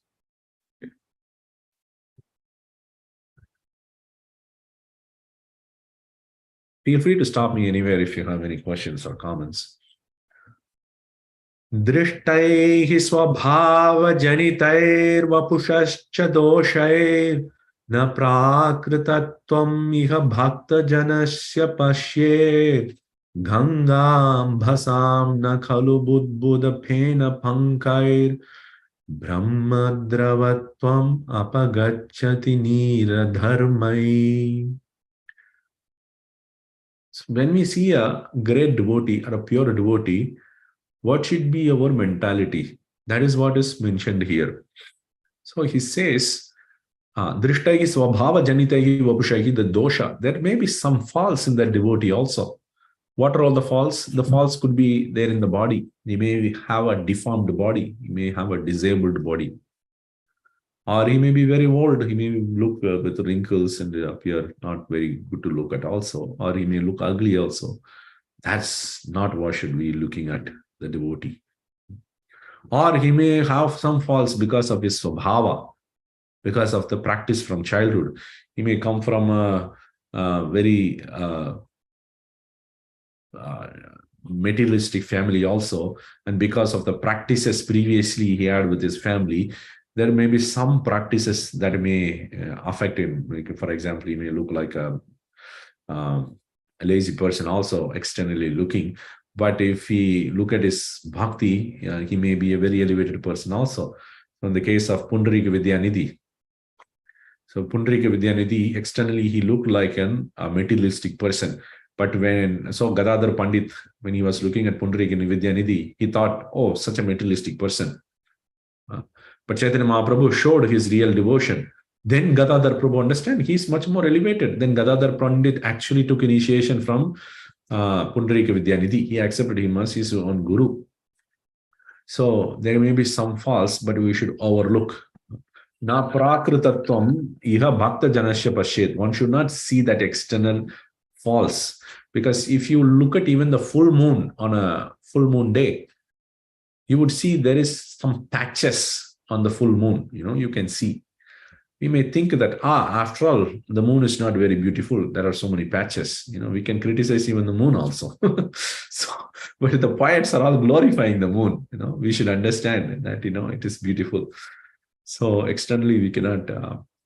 Feel free to stop me anywhere if you have any questions or comments. दृष्टैः स्वभावजनितैर्वपुषश्च दोषैर् न प्राकृतत्वम् इह भक्तजनस्य पश्येत् गङ्गाम्भसां न खलु बुद्बुदफेन पङ्कैर् ब्रह्मद्रवत्वम् अपगच्छति नीरधर्मै. So when we see a great devotee or a pure devotee, what should be our mentality? That is what is mentioned here. So he says, Drishtaihi swabhava janitaihi vapushahi, the dosha. There may be some faults in that devotee also. What are all the faults? The faults could be there in the body. He may have a deformed body. He may have a disabled body. Or he may be very old. He may look with wrinkles and appear not very good to look at also. Or he may look ugly also. That's not what should be looking at the devotee. Or he may have some faults because of his svabhava, because of the practice from childhood. He may come from a very materialistic family also, and because of the practices previously he had with his family, there may be some practices that may affect him. Like, for example, he may look like a lazy person also, externally looking. But if we look at his bhakti, he may be a very elevated person also. So in the case of Pundarika Vidyanidhi, so Pundarika Vidyanidhi, externally he looked like a materialistic person. But Gadadhar Pandit, when he was looking at Pundarika Vidyanidhi, he thought, oh, such a materialistic person. But Chaitanya Mahaprabhu showed his real devotion. Then Gadadhar Prabhu understand he's much more elevated. Then Gadadhar Pandit actually took initiation from Pundarika Vidyanidhi. He accepted him as his own guru. So there may be some faults, but we should overlook. Na prakritatvam iha bhakta janasya pashyet. One should not see that external faults. Because if you look at even the full moon on a full moon day, you would see there is some patches on the full moon. You can see. We may think that, after all, the moon is not very beautiful. There are so many patches. We can criticize even the moon also. But the poets are all glorifying the moon. We should understand that, it is beautiful. So externally, we cannot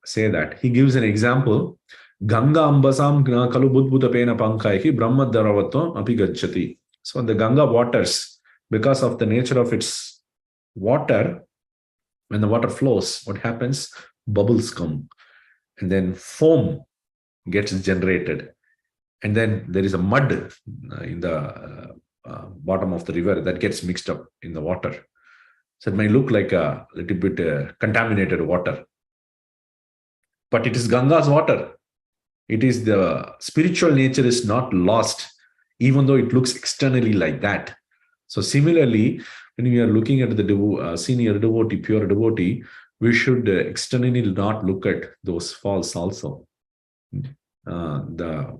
say that. He gives an example. Ganga ambasam kalu budbuta pena pankaihi brahma dharavato api gacchati. So the Ganga waters, because of the nature of its water, when the water flows, what happens? Bubbles come, and then foam gets generated, and then there is a mud in the bottom of the river that gets mixed up in the water. So it may look like a little bit contaminated water, but it is Ganga's water. It is the spiritual nature is not lost, even though it looks externally like that. So similarly, when we are looking at the senior devotee, pure devotee, we should externally not look at those faults also. The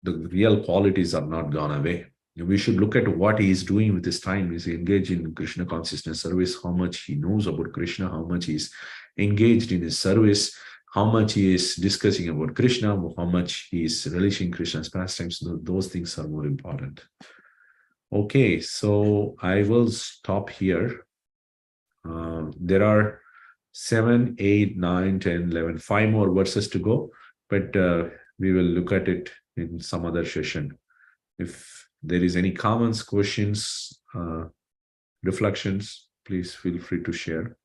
real qualities are not gone away. We should look at what he is doing with his time. He's engaged in Krishna consciousness service, how much he knows about Krishna, how much he's engaged in his service, how much he is discussing about Krishna, how much he is relishing Krishna's pastimes. Those things are more important. Okay, so I will stop here. There are 7, 8, 9, 10, 11, 5 more verses to go, but we will look at it in some other session. If there is any comments, questions, reflections, please feel free to share.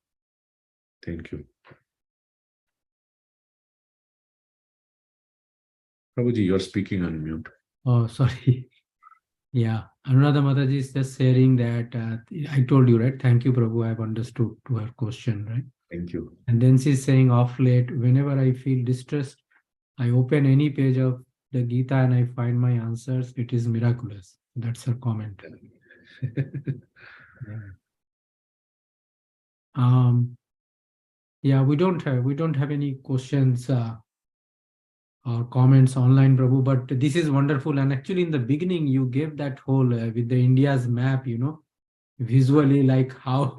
Thank you. Prabhuji, you're speaking on mute. Oh, sorry. Yeah, Anuradha Mataji is just sharing that I told you, right? Thank you, Prabhu. I've understood to her question, right? Thank you. And then she's saying, off late, whenever I feel distressed, I open any page of the Gita and I find my answers. It is miraculous. That's her comment. Yeah. Yeah, we don't have any questions or comments online, Prabhu, but this is wonderful. And actually, in the beginning, you gave that whole with the India's map, visually, like how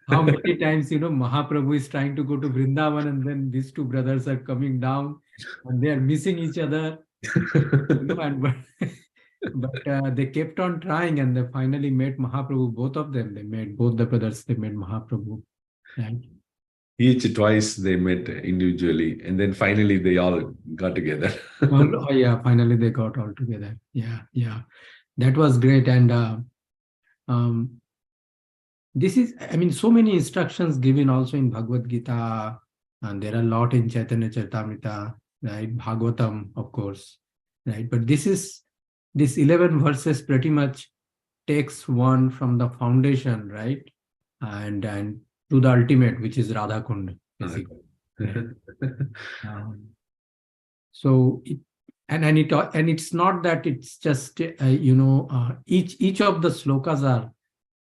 how many times Mahaprabhu is trying to go to Vrindavan, and then these two brothers are coming down, and they are missing each other. And but they kept on trying, and they finally met Mahaprabhu. Both of them, they met both the brothers. They met Mahaprabhu, right? Each twice they met individually, and then finally they all got together. Oh yeah, finally they got all together. Yeah, that was great. And this is, I mean, so many instructions given also in Bhagavad Gita, and there are a lot in Chaitanya Charitamrita, right? Bhagavatam, of course, right? But this 11 verses pretty much takes one from the foundation, right? And to the ultimate, which is Radha Kund, basically. Right? So it's not that it's just each of the slokas are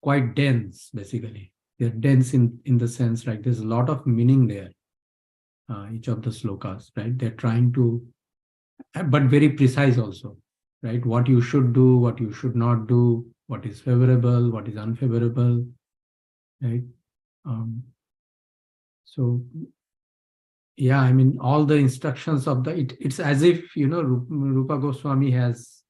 quite dense. Basically, they're dense in the sense, like there's a lot of meaning there. Each of the slokas, right? They're trying to, but very precise also, right? What you should do, what you should not do, what is favorable, what is unfavorable, right? So yeah, I mean, all the instructions of it's as if Rupa Goswami has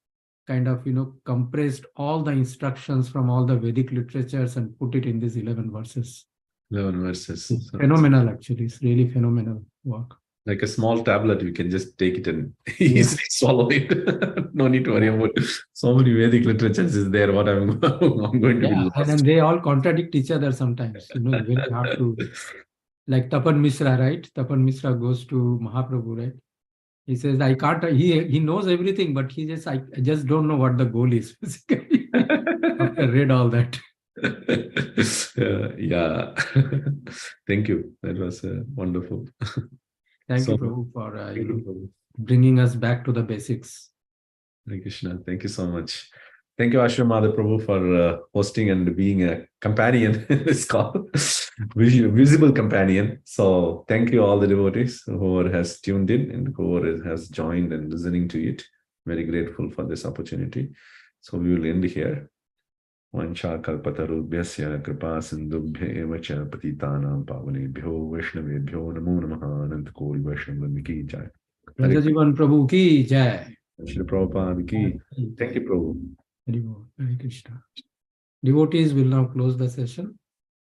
kind of compressed all the instructions from all the Vedic literatures and put it in these 11 verses. 11 verses. It's phenomenal, actually. It's really phenomenal work. Like a small tablet, you can just take it and easily swallow it. No need to worry about so many Vedic literatures is there. What I'm going to be lost. And then they all contradict each other sometimes. Very hard to, like Tapan Mishra, right? Tapan Mishra goes to Mahaprabhu, right? He says, I can't, he knows everything, but I just don't know what the goal is, basically. After read all that. Yeah. Thank you. That was wonderful. Thank you, Prabhu, for bringing us back to the basics. Hare Krishna. Thank you so much. Thank you, Ashramada Prabhu, for hosting and being a companion in this call, visible companion. So thank you all the devotees who has tuned in and who has joined and listening to it. Very grateful for this opportunity. So we will end here. Vancha kalpatarubhyasya kripa sindubhya eva cha patitanam pavanebhyo vaishnavebhyo namo namaha anant koli vaishnava ki jai. Rajajivan Prabhu ki jai. Shri Prabhupada ki. Thank you, Prabhu. Hare Krishna. Devotees will now close the session.